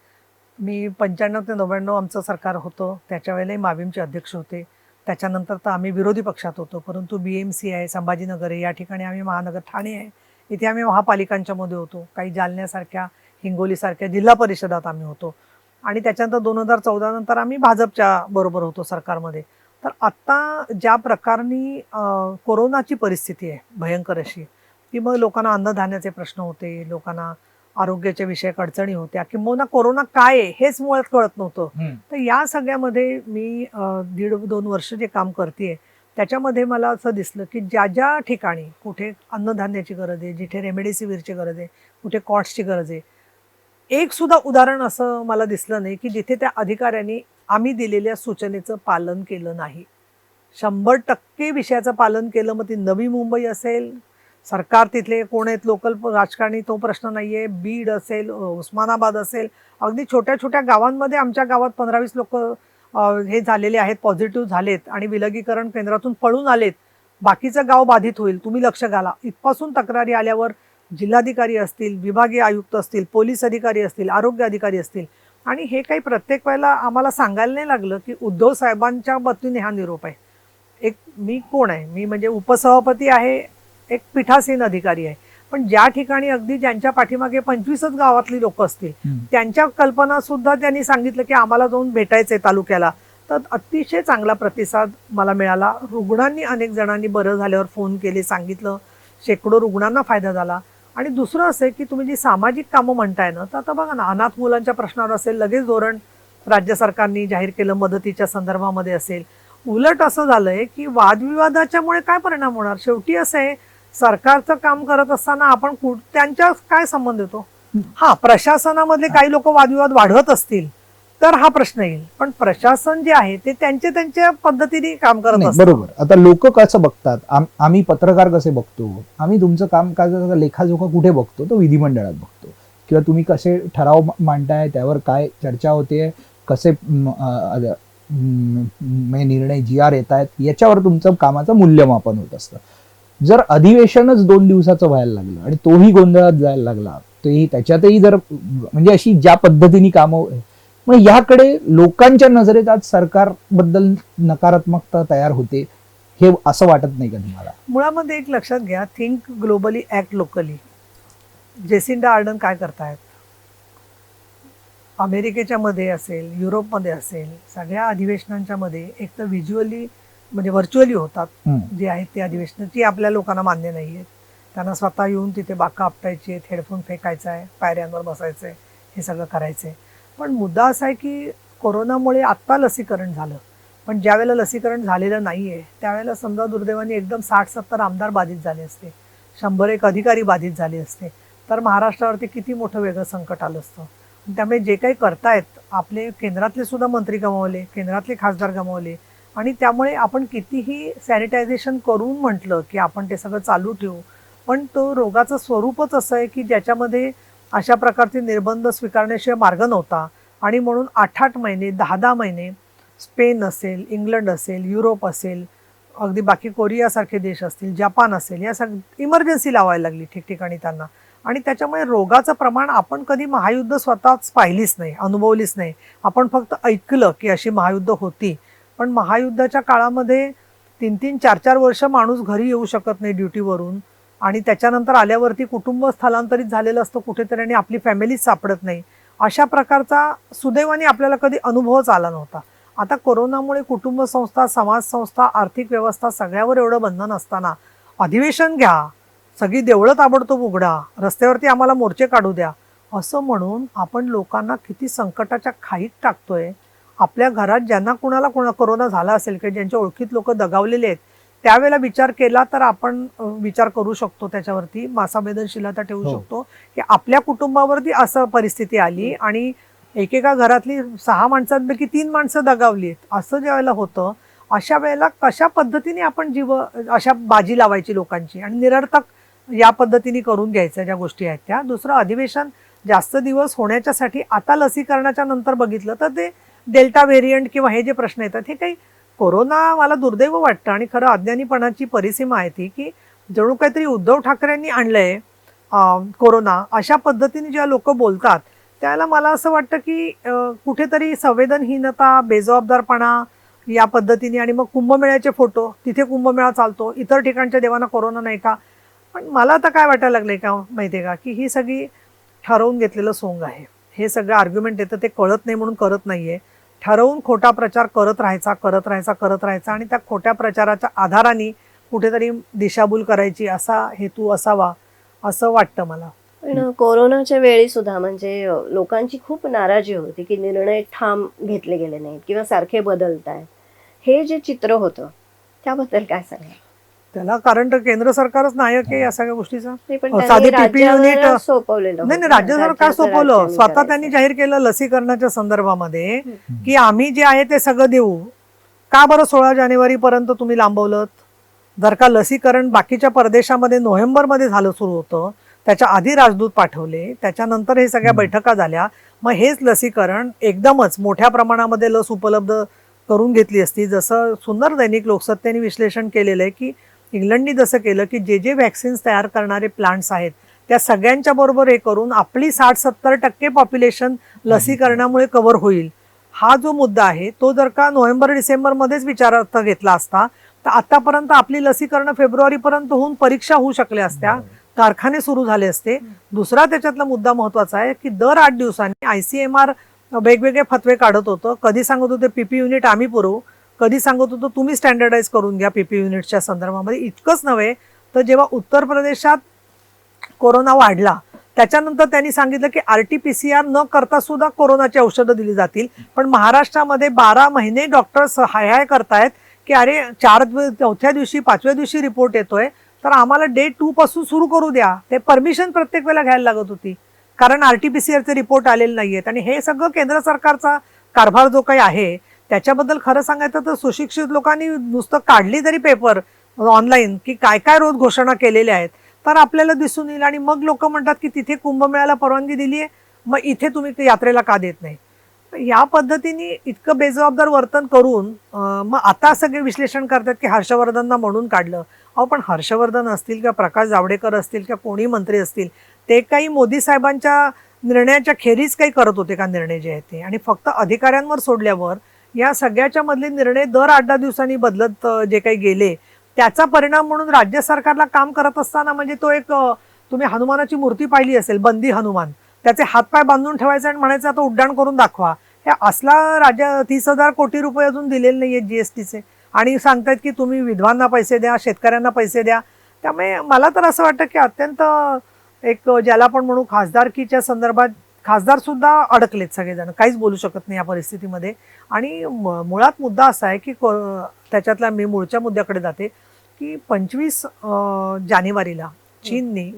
मी 95 ते 99 आमचं सरकार होतं, त्याच्या वेळेलाही माविमचे अध्यक्ष होते. त्याच्यानंतर तर आम्ही विरोधी पक्षात होतो, परंतु BMC आहे, संभाजीनगर आहे, या ठिकाणी आम्ही महानगर, ठाणे आहे, इथे आम्ही महापालिकांच्या मध्ये होतो. काही जालन्यासारख्या हिंगोलीसारख्या जिल्हा परिषदात आम्ही होतो आणि त्याच्यानंतर 2014 नंतर आम्ही भाजपच्या बरोबर होतो सरकारमध्ये. तर आत्ता ज्या प्रकारनी कोरोनाची परिस्थिती आहे भयंकर अशी, की मग लोकांना अन्नधान्याचे प्रश्न होते, लोकांना आरोग्याच्या विषयक अडचणी होत्या, किंबहुना कोरोना काय आहे हेच मुळात कळत नव्हतं. तर या सगळ्यामध्ये मी 1.5-2 वर्ष जे काम करते त्याच्यामध्ये मला असं दिसलं की ज्या ज्या ठिकाणी कुठे अन्नधान्याची गरज आहे, जिथे रेमडेसिवीरची गरज आहे, कुठे कॉट्सची गरज आहे, एक सुद्धा उदाहरण असं मला दिसलं नाही की जिथे त्या अधिकाऱ्यांनी आम्ही दिलेल्या सूचनेचं पालन केलं नाही. 100% विषयाचं पालन केलं. मग ती नवी मुंबई असेल, सरकार तिथले कोण आहेत लोकल राजकारणी तो प्रश्न नाहीये, बीड असेल, उस्मानाबाद असेल, अगदी छोट्या छोट्या गावांमध्ये आमच्या गावात 15-20 लोक हे झालेले आहेत, पॉझिटिव्ह झालेत आणि विलगीकरण केंद्रातून पळून आलेत. बाकीचं गाव बाधित होईल, तुम्ही लक्ष घाला, इथपासून तक्रारी आल्यावर जिल्हाधिकारी असतील, विभागीय आयुक्त असतील, पोलीस अधिकारी असतील, आरोग्य अधिकारी असतील, आणि हे काही प्रत्येक वेळेला आम्हाला सांगायला नाही लागलं की उद्धव साहेबांच्या वतीने हा निरोप आहे. एक मी कोण आहे, मी म्हणजे उपसभापती आहे, एक पीठासीन अधिकारी आहे, पण ज्या ठिकाणी अगदी ज्यांच्या पाठीमागे 25च गावातली लोक असतील त्यांच्या कल्पना सुद्धा त्यांनी सांगितलं की आम्हाला जाऊन भेटायचंय तालुक्याला. तर अतिशय चांगला प्रतिसाद मला मिळाला. रुग्णांनी अनेक जणांनी बरं झाल्यावर फोन केले, सांगितलं, शेकडो रुग्णांना फायदा झाला. आणि दुसरं असं आहे की तुम्ही जी सामाजिक कामं म्हणताय ना, तर आता बघा ना, अनाथ मुलांच्या प्रश्नावर असेल लगेच धोरण राज्य सरकारने जाहीर केलं, मदतीच्या संदर्भामध्ये असेल. उलट असं झालंय की वादविवादाच्यामुळे काय परिणाम होणार, शेवटी असं आहे सरकारचं काम करत असताना आपण त्यांच्या काय संबंध येतो. हा, प्रशासनामधले काही लोक वादविवाद वाढवत असतील तर हा प्रश्न येईल, पण प्रशासन जे आहे ते त्यांच्या पद्धतीने काम करत असतात. बरोबर. आता लोक कसं बघतात, आम्ही पत्रकार कसे बघतो, आम्ही तुमचं कामकाजाचा लेखाजोखा कुठे बघतो, तो विधिमंडळात बघतो, किंवा तुम्ही कसे ठराव मांडताय, त्यावर काय चर्चा होते, कसे निर्णय GR येत आहेत, याच्यावर तुमचं कामाचं मूल्यमापन होत असतं. जर अधिवेशनच 2 दिवसाचं व्हायला लागलं आणि तोही गोंधळात जायला लागला, तोही त्याच्यातही जर म्हणजे अशी ज्या पद्धतीने कामं, मग याकडे लोकांच्या नजरेत आज सरकारबद्दल नकारात्मकता तयार होते, हे असं वाटत नाही का तुम्हाला? मुळामध्ये एक लक्षात घ्या, think globally act locally. Jacinda Ardern काय करतायत, अमेरिकेच्या मध्ये असेल, युरोपमध्ये असेल, सगळ्या अधिवेशनांच्या मध्ये एक तर व्हिज्युअली म्हणजे व्हर्च्युअली होतात जे आहेत ते अधिवेशन, ती आपल्या लोकांना मान्य नाही आहेत. त्यांना स्वतः येऊन तिथे बाका आपटायची आहेत, हेडफोन फेकायचा आहे, पायऱ्यांवर बसायचं आहे, हे सगळं करायचं आहे. पण मुद्दा असा आहे की कोरोनामुळे आत्ता लसीकरण झालं, पण ज्या वेळेला लसीकरण झालेलं नाही आहे त्यावेळेला समजा दुर्दैवाने एकदम 60-70 आमदार बाधित झाले असते, 101 अधिकारी बाधित झाले असते, तर महाराष्ट्रावरती किती मोठं वेगळं संकट आलं असतं. त्यामुळे जे काही करतायत, आपले केंद्रातले सुद्धा मंत्री गमावले, केंद्रातले खासदार गमावले, आणि त्यामुळे आपण कितीही सॅनिटायझेशन करून म्हटलं की आपण ते सगळं चालू ठेवू, पण तो रोगाचं स्वरूपच असं आहे की ज्याच्यामध्ये अशा प्रकारचे निर्बंध स्वीकारण्याशिवाय मार्ग नव्हता. आणि म्हणून 8-8 महिने, 10-10 महिने स्पेन असेल, इंग्लंड असेल, युरोप असेल, अगदी बाकी कोरियासारखे देश असतील, जपान असेल, या इमर्जन्सी लावायला लागली ठिकठिकाणी त्यांना. आणि त्याच्यामुळे रोगाचं प्रमाण आपण कधी महायुद्ध स्वतःच पाहिलीच नाही, अनुभवलीच नाही. आपण फक्त ऐकलं की अशी महायुद्ध होती, पण महायुद्धाच्या काळामध्ये 3-3, 4-4 वर्ष माणूस घरी येऊ शकत नाही ड्युटीवरून, आणि त्याच्यानंतर आल्यावरती कुटुंब स्थलांतरित झालेलं असतं कुठेतरी आणि आपली फॅमिलीच सापडत नाही. अशा प्रकारचा सुदैवाने आपल्याला कधी अनुभवच आला नव्हता. आता कोरोनामुळे कुटुंब संस्था, समाज संस्था, आर्थिक व्यवस्था सगळ्यावर एवढं बंधन असताना अधिवेशन घ्या, सगळी देवळं ताबडतोब उघडा, रस्त्यावरती आम्हाला मोर्चे काढू द्या, असं म्हणून आपण लोकांना किती संकटाच्या खाईत टाकतोय. आपल्या घरात ज्यांना कुणाला कोरोना झाला असेल किंवा ज्यांच्या ओळखीत लोक दगावलेले आहेत, त्यावेळेला विचार केला तर आपण विचार करू शकतो, त्याच्यावरती संवेदनशीलता ठेवू शकतो की आपल्या कुटुंबावरती असं परिस्थिती आली आणि एकेका घरातली 6 माणसांपैकी 3 माणसं दगावली आहेत, असं ज्या वेळेला होतं, अशा वेळेला कशा पद्धतीने आपण अशा बाजी लावायची लोकांची आणि निरर्थक या पद्धतीने करून घ्यायच्या ज्या गोष्टी आहेत त्या. दुसरं, अधिवेशन जास्त दिवस होण्याच्यासाठी आता लसीकरणाच्या नंतर बघितलं तर ते डेल्टा व्हेरियंट किंवा हे जे प्रश्न येतात, हे काही कोरोना मला दुर्दैव वाटतं आणि खरं अज्ञानीपणाची परिसीमा आहे ती, की जणू काहीतरी उद्धव ठाकरेंनी आणलंय कोरोना, अशा पद्धतीने जेव्हा लोक बोलतात त्याला मला असं वाटतं की कुठेतरी संवेदनहीनता, बेजबाबदारपणा या पद्धतीने. आणि मग कुंभमेळ्याचे फोटो, तिथे कुंभमेळा चालतो, इतर ठिकाणच्या देवांना कोरोना नाही का. पण मला आता काय वाटायला लागलंय का माहितीये का, की ही सगळी ठरवून घेतलेलं सोंग आहे. हे सगळं आर्ग्युमेंट येतं ते कळत नाही म्हणून करत नाहीये. ठरवून खोटा प्रचार करत राहायचा आणि त्या खोट्या प्रचाराच्या आधाराने कुठेतरी दिशाभूल करायची असा हेतू असावा असं वाटतं मला. पण कोरोनाच्या वेळी सुद्धा म्हणजे लोकांची खूप नाराजी होती की निर्णय ठाम घेतले गेले नाहीत किंवा सारखे बदलत आहेत. हे जे चित्र होतं त्याबद्दल काय सांगा? त्याला कारण तर केंद्र सरकारच नायक आहे या सगळ्या गोष्टीचा. नाही, पण साधी त्यांनी PPE युनिट राज्यावर सोपवलेलं नाही होतं. राज्य सरकार राज्याचं सोपवलं. राज्यांनी स्वतः करायचं. त्यांनी जाहीर केलं लसीकरणाच्या संदर्भामध्ये की आम्ही जे आहे ते सगळं देऊ. का बरं 16 जानेवारी पर्यंत तुम्ही लांबवलं? जर का लसीकरण बाकीच्या परदेशामध्ये नोव्हेंबरमध्ये झालं सुरू होतं, त्याच्या आधी राजदूत पाठवले, त्याच्यानंतर हे सगळ्या बैठका झाल्या, मग हेच लसीकरण एकदमच मोठ्या प्रमाणामध्ये लस उपलब्ध करून घेतली असती. जसं सुंदर दैनिक लोकसत्तेने विश्लेषण केलेलं आहे की इंग्लंडनी जसं केलं की जे व्हॅक्सिन्स तयार करणारे प्लांट्स आहेत त्या सगळ्यांच्या बरोबर हे करून आपली 60-70% पॉप्युलेशन लसीकरणामुळे कव्हर होईल. हा जो मुद्दा आहे तो जर का नोव्हेंबर-डिसेंबरमध्येच विचारार्थ घेतला असता तर आतापर्यंत आपली लसीकरण फेब्रुवारीपर्यंत होऊन परीक्षा होऊ शकल्या असत्या, कारखाने सुरू झाले असते. दुसरा त्याच्यातला मुद्दा महत्वाचा आहे की दर 8 दिवसांनी ICMR वेगवेगळे फतवे काढत होतं. कधी सांगत होते PPE युनिट आम्ही पुरवू, कधी सांगत होतो तुम्ही स्टँडर्डाइज करून घ्या PPE युनिटच्या संदर्भामध्ये. इतकंच नव्हे तर जेव्हा उत्तर प्रदेशात कोरोना वाढला त्याच्यानंतर त्यांनी सांगितलं की RT-PCR न करता सुद्धा कोरोनाची औषधं दिली जातील. पण महाराष्ट्रामध्ये 12 महिने डॉक्टर्स हाय करतायत की अरे 4थ्या दिवशी 5व्या दिवशी रिपोर्ट येतोय तर आम्हाला डे 2 पासून सुरू करू द्या. ते परमिशन प्रत्येक वेळेला घ्यायला लागत होती कारण RT-PCRचे रिपोर्ट आलेले नाहीयेत. आणि हे सगळं केंद्र सरकारचा कारभार जो काही आहे त्याच्याबद्दल खरं सांगायचं तर सुशिक्षित लोकांनी नुसतं काढली तरी पेपर ऑनलाईन की काय काय रोज घोषणा केलेल्या आहेत तर आपल्याला दिसून येईल. आणि मग लोक म्हणतात की तिथे कुंभमेळ्याला परवानगी दिली आहे मग इथे तुम्ही यात्रेला का देत नाही. या पद्धतीने इतकं बेजबाबदार वर्तन करून मग आता सगळे विश्लेषण करतात की हर्षवर्धनना म्हणून काढलं. अहो पण हर्षवर्धन असतील किंवा प्रकाश जावडेकर असतील किंवा कोणी मंत्री असतील ते काही मोदी साहेबांच्या निर्णयाच्या खेरीज काही करत होते का निर्णय जे आहेत ते. आणि फक्त अधिकाऱ्यांवर सोडल्यावर या सगळ्याच्या मधले निर्णय दर 8-10 दिवसांनी बदलत जे काही गेले त्याचा परिणाम म्हणून राज्य सरकारला काम करत असताना म्हणजे तो एक तुम्ही हनुमानाची मूर्ती पाहिली असेल बंदी हनुमान, त्याचे हातपाय बांधून ठेवायचे आणि म्हणायचं आता उड्डाण करून दाखवा. हे असला राज्य 30,000 कोटी रुपये अजून दिलेले नाहीये GSTचे आणि सांगतायत की तुम्ही विधवांना पैसे द्या, शेतकऱ्यांना पैसे द्या. त्यामुळे मला तर असं वाटतं की अत्यंत एक ज्याला आपण म्हणू खासदारकीच्या संदर्भात खासदार सुद्धा अडकलेत सगळेजण, काहीच बोलू शकत नाही या परिस्थितीमध्ये. आणि मुळात मुद्दा असा आहे की त्याच्यातला मी मूळच्या मुद्द्याकडे जाते की 25 जानेवारीला चीनने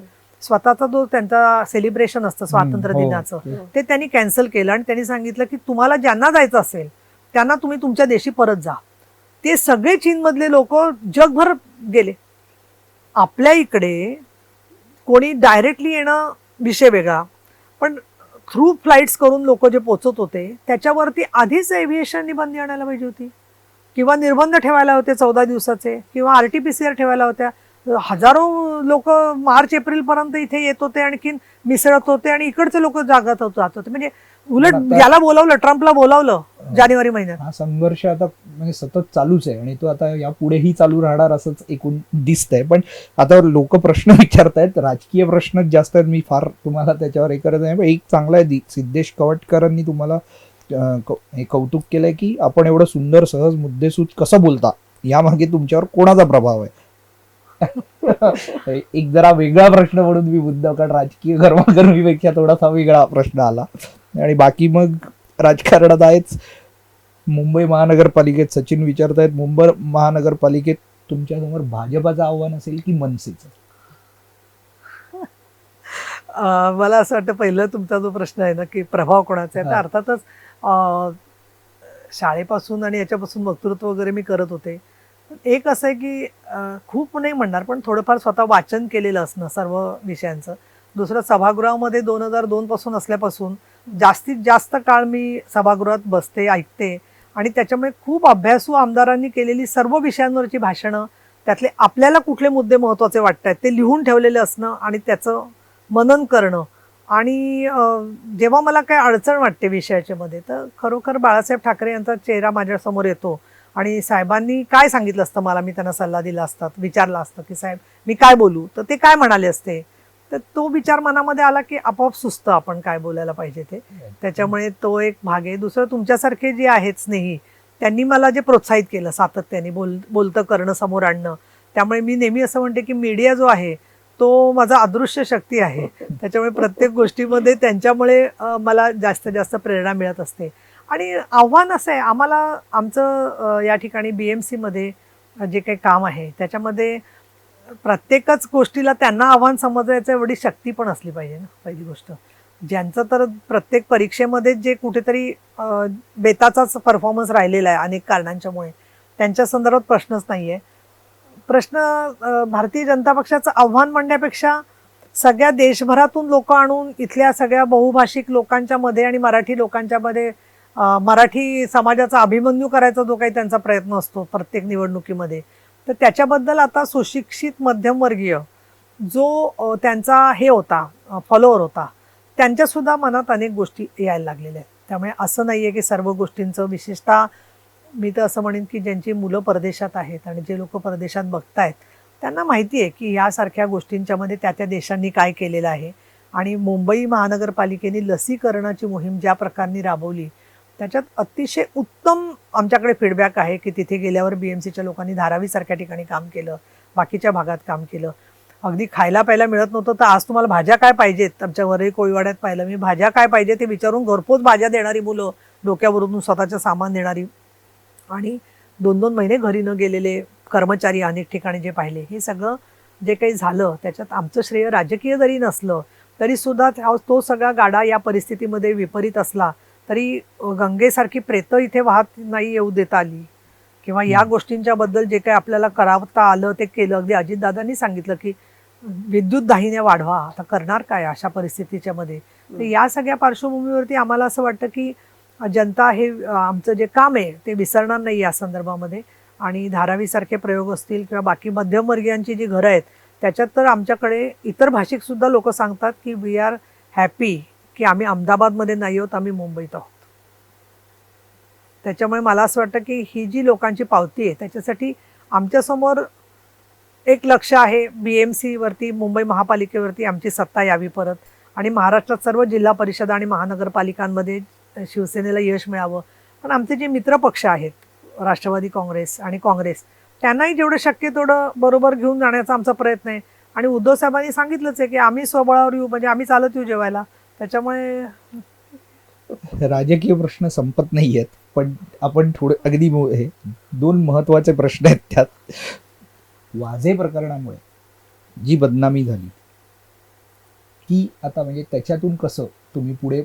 स्वतःचा जो त्यांचा सेलिब्रेशन असतं स्वातंत्र्य दिनाचं ते त्यांनी कॅन्सल केलं आणि त्यांनी सांगितलं की तुम्हाला ज्यांना जायचं असेल त्यांना तुम्ही तुमच्या देशी परत जा. ते सगळे चीनमधले लोक जगभर गेले. आपल्या इकडे कोणी डायरेक्टली येणं विषय वेगळा, पण थ्रू फ्लाईट्स करून लोक जे पोचत होते त्याच्यावरती आधीच एव्हिएशननी बंदी आणायला पाहिजे होती किंवा निर्बंध ठेवायला होते 14 दिवसाचे किंवा RT-PCR ठेवायला होत्या. हजारो लोक मार्च-एप्रिल पर्यंत इथे येत होते, आणखीन मिसळत होते आणि इकडचे लोक जात होते. म्हणजे उलट याला बोलावलं, ट्रम्पला बोलावलं जानेवारी महिन्यात. हा संघर्ष आता म्हणजे सतत चालूच आहे आणि तो आता यापुढेही चालू राहणार असंच एकूण दिसतंय. पण आता लोक प्रश्न विचारतायत, राजकीय प्रश्नच जास्त आहेत. मी फार तुम्हाला त्याच्यावर हे करत नाही. पण एक चांगला आहे, सिद्धेश कवटकरांनी तुम्हाला हे कौतुक केलंय की आपण एवढं सुंदर सहज मुद्देसूद कसं बोलता, यामागे तुमच्यावर कोणाचा प्रभाव आहे. एक जरा वेगळा प्रश्न म्हणून मी मुद्दा, कारण राजकीय गरमागरमीपेक्षा थोडासा वेगळा प्रश्न आला. आणि बाकी मग राजकारणात आहेच. मुंबई महानगरपालिकेत सचिन विचारतायत, मुंबई महानगरपालिकेत तुमच्यासमोर भाजपाचं आव्हान असेल की मनसेचं? मला असं वाटतं पहिलं तुमचा जो प्रश्न आहे ना की प्रभाव कोणाचा आहे, तर अर्थातच शाळेपासून आणि याच्यापासून वक्तृत्व वगैरे मी करत होते. एक असं आहे की खूप नाही म्हणणार पण थोडंफार स्वतः वाचन केलेलं असणं सर्व विषयांचं. दुसरं सभागृहामध्ये 2002 पासून असल्यापासून जास्तीत जास्त काळ मी सभागृहात बसते, ऐकते आणि त्याच्यामुळे खूप अभ्यासू आमदारांनी केलेली सर्व विषयांवरची भाषणं, त्यातले आपल्याला कुठले मुद्दे महत्त्वाचे वाटत आहेत ते लिहून ठेवलेले असणं आणि त्याचं मनन करणं. आणि जेव्हा मला काही अडचण वाटते विषयाच्या मध्ये तर खरोखर बाळासाहेब ठाकरे यांचा चेहरा माझ्यासमोर येतो आणि साहेबांनी काय सांगितलं असतं मला, मी त्यांना सल्ला दिला असता, विचारला असतं की साहेब मी काय बोलू, तर ते काय म्हणाले असते. तर तो विचार मनामध्ये आला की आपोआप सुचतं आपण काय बोलायला पाहिजे ते. त्याच्यामुळे तो एक भाग आहे. दुसरं तुमच्यासारखे जे आहेत स्नेही, त्यांनी मला जे प्रोत्साहित केलं सातत्याने बोलतं करणं, समोर आणणं. त्यामुळे मी नेहमी असं म्हणते की मीडिया जो आहे तो माझा अदृश्य शक्ती आहे. त्याच्यामुळे प्रत्येक गोष्टीमध्ये त्यांच्यामुळे मला जास्तीत जास्त प्रेरणा मिळत असते. आणि आव्हान असं आहे आम्हाला, आमचं या ठिकाणी BMC मध्ये जे काही काम आहे त्याच्यामध्ये प्रत्येकच गोष्टीला त्यांना आव्हान समजायचं एवढी शक्ती पण असली पाहिजे ना. पहिली गोष्ट, ज्यांचं तर प्रत्येक परीक्षेमध्ये जे कुठेतरी बेताचाच परफॉर्मन्स राहिलेला आहे अनेक कारणांच्यामुळे, त्यांच्या संदर्भात प्रश्नच नाही आहे. प्रश्न भारतीय जनता पक्षाचं आव्हान म्हणण्यापेक्षा सगळ्या देशभरातून लोक आणून इथल्या सगळ्या बहुभाषिक लोकांच्या मध्ये आणि मराठी लोकांच्या मध्ये मराठी समाजाचा अभिमन्यू करायचा जो काही त्यांचा प्रयत्न असतो प्रत्येक निवडणुकीमध्ये, तर त्याच्याबद्दल आता सुशिक्षित मध्यमवर्गीय जो त्यांचा हे होता, फॉलोअर होता, त्यांच्यासुद्धा मनात अनेक गोष्टी यायला लागलेल्या आहेत. त्यामुळे असं नाही आहे की सर्व गोष्टींचं, विशेषतः मी तर असं म्हणेन की ज्यांची मुलं परदेशात आहेत आणि जे लोक परदेशात बघतायत त्यांना माहिती आहे की यासारख्या गोष्टींच्यामध्ये त्या देशांनी काय केलेलं आहे. आणि मुंबई महानगरपालिकेने लसीकरणाची मोहीम ज्या प्रकारे राबवली त्याच्यात अतिशय उत्तम आमच्याकडे फीडबॅक आहे की तिथे गेल्यावर BMCच्या लोकांनी धारावीसारख्या ठिकाणी काम केलं, बाकीच्या भागात काम केलं. अगदी खायला प्यायला मिळत नव्हतं तर आज तुम्हाला भाज्या काय पाहिजेत, आमच्या वरही कोळीवाड्यात पाहिलं मी, भाज्या काय पाहिजे ते विचारून घरपोच भाज्या देणारी मुलं, डोक्यावरून स्वतःचं सामान देणारी, आणि 2-2 महिने घरी न गेलेले कर्मचारी अनेक ठिकाणी जे पाहिले, हे सगळं जे काही झालं त्याच्यात आमचं श्रेय राजकीय जरी नसलं तरी सुद्धा तो सगळा गाडा या परिस्थितीमध्ये विपरीत असला तरी गंगेसारखी प्रेतं इथे वाहत नाही येऊ देता आली, किंवा या गोष्टींच्या बद्दल जे काही आपल्याला करावता आलं ते केलं. अगदी अजितदादांनी सांगितलं की विद्युत दाहिन्या वाढवा, आता करणार काय अशा परिस्थितीच्या मध्ये. तर या सगळ्या पार्श्वभूमीवरती आम्हाला असं वाटतं की जनता हे आमचं जे काम आहे ते विसरणार नाही या संदर्भामध्ये. आणि धारावीसारखे प्रयोग असतील किंवा बाकी मध्यमवर्गीयांची जी घरं आहेत त्याच्यात तर आमच्याकडे इतर भाषिक सुद्धा लोक सांगतात की वी आर हॅपी की आम्ही अहमदाबादमध्ये नाही आहोत, आम्ही मुंबईत आहोत. त्याच्यामुळे मला असं वाटतं की ही जी लोकांची पावती आहे त्याच्यासाठी आमच्यासमोर एक लक्ष आहे, BMC वरती, मुंबई महापालिकेवरती आमची सत्ता यावी परत, आणि महाराष्ट्रात सर्व जिल्हा परिषद आणि महानगरपालिकांमध्ये शिवसेनेला यश मिळावं. पण आमचे जे मित्रपक्ष आहेत राष्ट्रवादी काँग्रेस आणि काँग्रेस, त्यांनाही जेवढं शक्य तेवढं बरोबर घेऊन जाण्याचा आमचा प्रयत्न आहे. आणि उद्धव साहेबांनी सांगितलंच आहे की आम्ही स्वबळावर येऊ, म्हणजे आम्ही चालत येऊ जेवायला. त्याच्यामुळे राजकीय प्रश्न संपत नाही आहेत, पण आपण थोडे अगदी हे 2 महत्वाचे प्रश्न आहेत त्यात. वाझे प्रकरणामुळे जी बदनामी झाली ती आता म्हणजे त्याच्यातून कसं तुम्ही पुढे,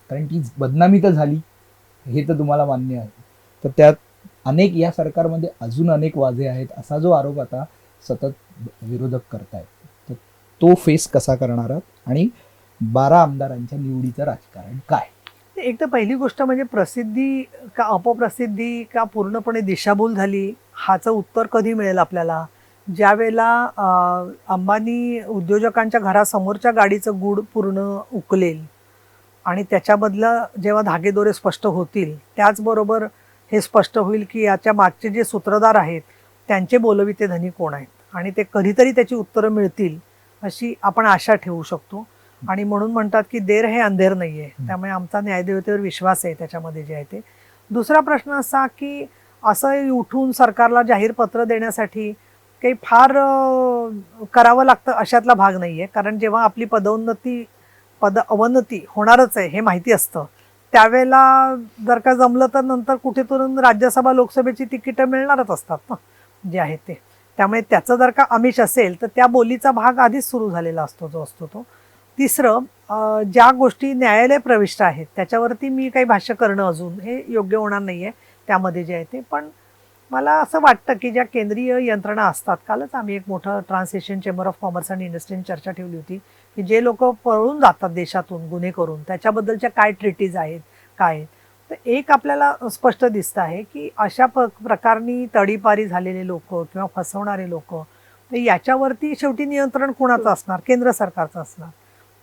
कारण ती बदनामी तर झाली हे तर तुम्हाला मान्य आहे, तर त्यात अनेक या सरकारमध्ये अजून अनेक वाझे आहेत असा जो आरोप आता सतत विरोधक करतायत, तर तो फेस कसा करणार आहात? आणि 12 आमदारांच्या निवडीचं राजकारण काय? एक तर पहिली गोष्ट म्हणजे प्रसिद्धी का अपप्रसिद्धी का पूर्णपणे दिशाभूल झाली ह्याचं उत्तर कधी मिळेल आपल्याला? ज्या वेळेला अंबानी उद्योजकांच्या घरासमोरच्या गाडीचं गूढ पूर्ण उकलेल आणि त्याच्याबदला जेव्हा धागेदोरे स्पष्ट होतील, त्याचबरोबर हे स्पष्ट होईल की याच्या मागचे जे सूत्रधार आहेत त्यांचे बोलविते धनी कोण आहेत, आणि ते कधीतरी त्याची उत्तरं मिळतील अशी आपण आशा ठेवू शकतो. आणि म्हणून म्हणतात की देर हे अंधेर नाही आहे, त्यामुळे आमचा न्यायदेवतेवर विश्वास आहे त्याच्यामध्ये जे आहे ते. दुसरा प्रश्न असा की असं उठून सरकारला जाहीर पत्र देण्यासाठी काही फार करावं लागतं अशातला भाग नाही आहे. कारण जेव्हा आपली अवनती होणारच आहे हे माहिती असतं, त्यावेळेला जर का जमलं तर नंतर कुठेतून राज्यसभा लोकसभेची तिकीटं मिळणारच असतात ना जे आहे ते. त्यामुळे त्याचं जर का आमिष असेल तर त्या बोलीचा भाग आधीच सुरू झालेला असतो जो असतो तो. तिसरं, ज्या गोष्टी न्यायालय प्रविष्ट आहेत त्याच्यावरती मी काही भाष्य करणं अजून हे योग्य होणार नाही आहे त्यामध्ये जे आहे ते. पण मला असं वाटतं की ज्या केंद्रीय यंत्रणा असतात, कालच आम्ही एक मोठं ट्रान्सएशियन चेंबर ऑफ कॉमर्स आणि इंडस्ट्रीने चर्चा ठेवली होती की जे लोक पळून जातात देशातून गुन्हे करून त्याच्याबद्दलच्या काय ट्रिटीज आहेत काय. तर एक आपल्याला स्पष्ट दिसतं आहे की अशा प्रकारनी तडीपारी झालेले लोक किंवा फसवणारे लोक, तर याच्यावरती शेवटी नियंत्रण कोणाचं असणार? केंद्र सरकारचं असणार.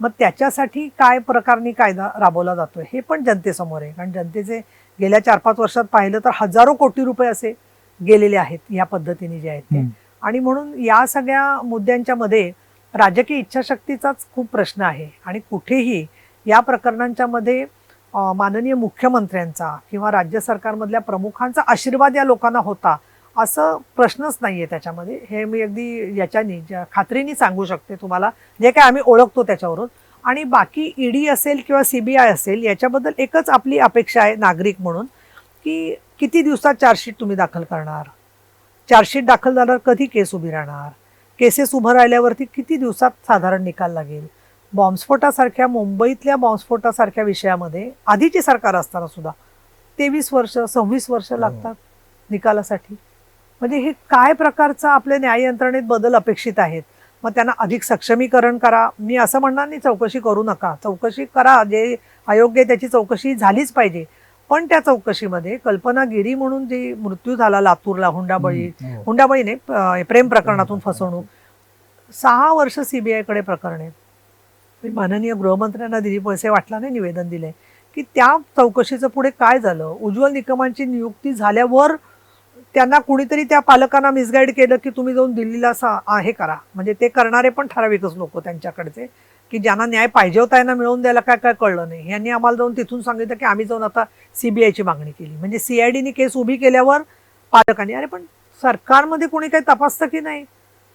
मग त्याच्यासाठी काय प्रकारनी कायदा राबवला जातोय हे पण जनतेसमोर आहे. कारण जनतेचे गेल्या 4-5 वर्षात पाहिलं तर हजारो कोटी रुपये असे गेलेले आहेत या पद्धतीने जे आहेत ते. आणि म्हणून या सगळ्या मुद्द्यांच्या मध्ये राजकीय इच्छाशक्तीचाच खूप प्रश्न आहे आणि कुठेही या प्रकरणांच्या मध्ये माननीय मुख्यमंत्र्यांचा किंवा राज्य सरकारमधल्या प्रमुखांचा आशीर्वाद या लोकांना होता असं प्रश्नच नाही आहे त्याच्यामध्ये. हे मी अगदी याच्यानी खात्रीने सांगू शकते तुम्हाला, जे काय आम्ही ओळखतो त्याच्यावरून. आणि बाकी ईडी असेल किंवा CBI असेल याच्याबद्दल एकच आपली अपेक्षा आहे नागरिक म्हणून, की किती दिवसात चार्जशीट तुम्ही दाखल करणार, चार्जशीट दाखल झाल्यावर कधी केस उभी राहणार, केसेस उभं राहिल्यावरती किती दिवसात साधारण निकाल लागेल. बॉम्बस्फोटासारख्या मुंबईतल्या बॉम्बस्फोटासारख्या विषयामध्ये आधीची सरकार असताना सुद्धा 23 वर्ष 26 वर्ष लागतात निकालासाठी. म्हणजे हे काय प्रकारचा आपल्या न्याय यंत्रणेत बदल अपेक्षित आहेत. मग त्यांना अधिक सक्षमीकरण करा. मी असं म्हणणार नाही चौकशी करू नका, चौकशी करा, जे अयोग्य आहे त्याची चौकशी झालीच पाहिजे. पण त्या चौकशीमध्ये कल्पना गिरी म्हणून जे मृत्यू झाला लातूरला हुंडाबळीने प्रेम प्रकरणातून फसवणूक, 6 वर्ष CBI कडे प्रकरण आहे. मी माननीय गृहमंत्र्यांना दिलीप वळसे पाटलांनी निवेदन दिलंय की त्या चौकशीचं पुढे काय झालं. उज्ज्वल निकमांची नियुक्ती झाल्यावर त्यांना कुणीतरी त्या पालकांना मिसगाईड केलं की तुम्ही जाऊन दिल्लीला हे करा. म्हणजे ते करणारे पण ठराविकच लोक त्यांच्याकडचे, की ज्यांना न्याय पाहिजे होता यांना मिळवून द्यायला काय काय कळलं नाही. यांनी आम्हाला जाऊन तिथून सांगितलं की आम्ही जाऊन आता CBIची मागणी केली. म्हणजे CIDने केस उभी केल्यावर पालकांनी, अरे पण सरकारमध्ये कोणी काही तपासतं की नाही.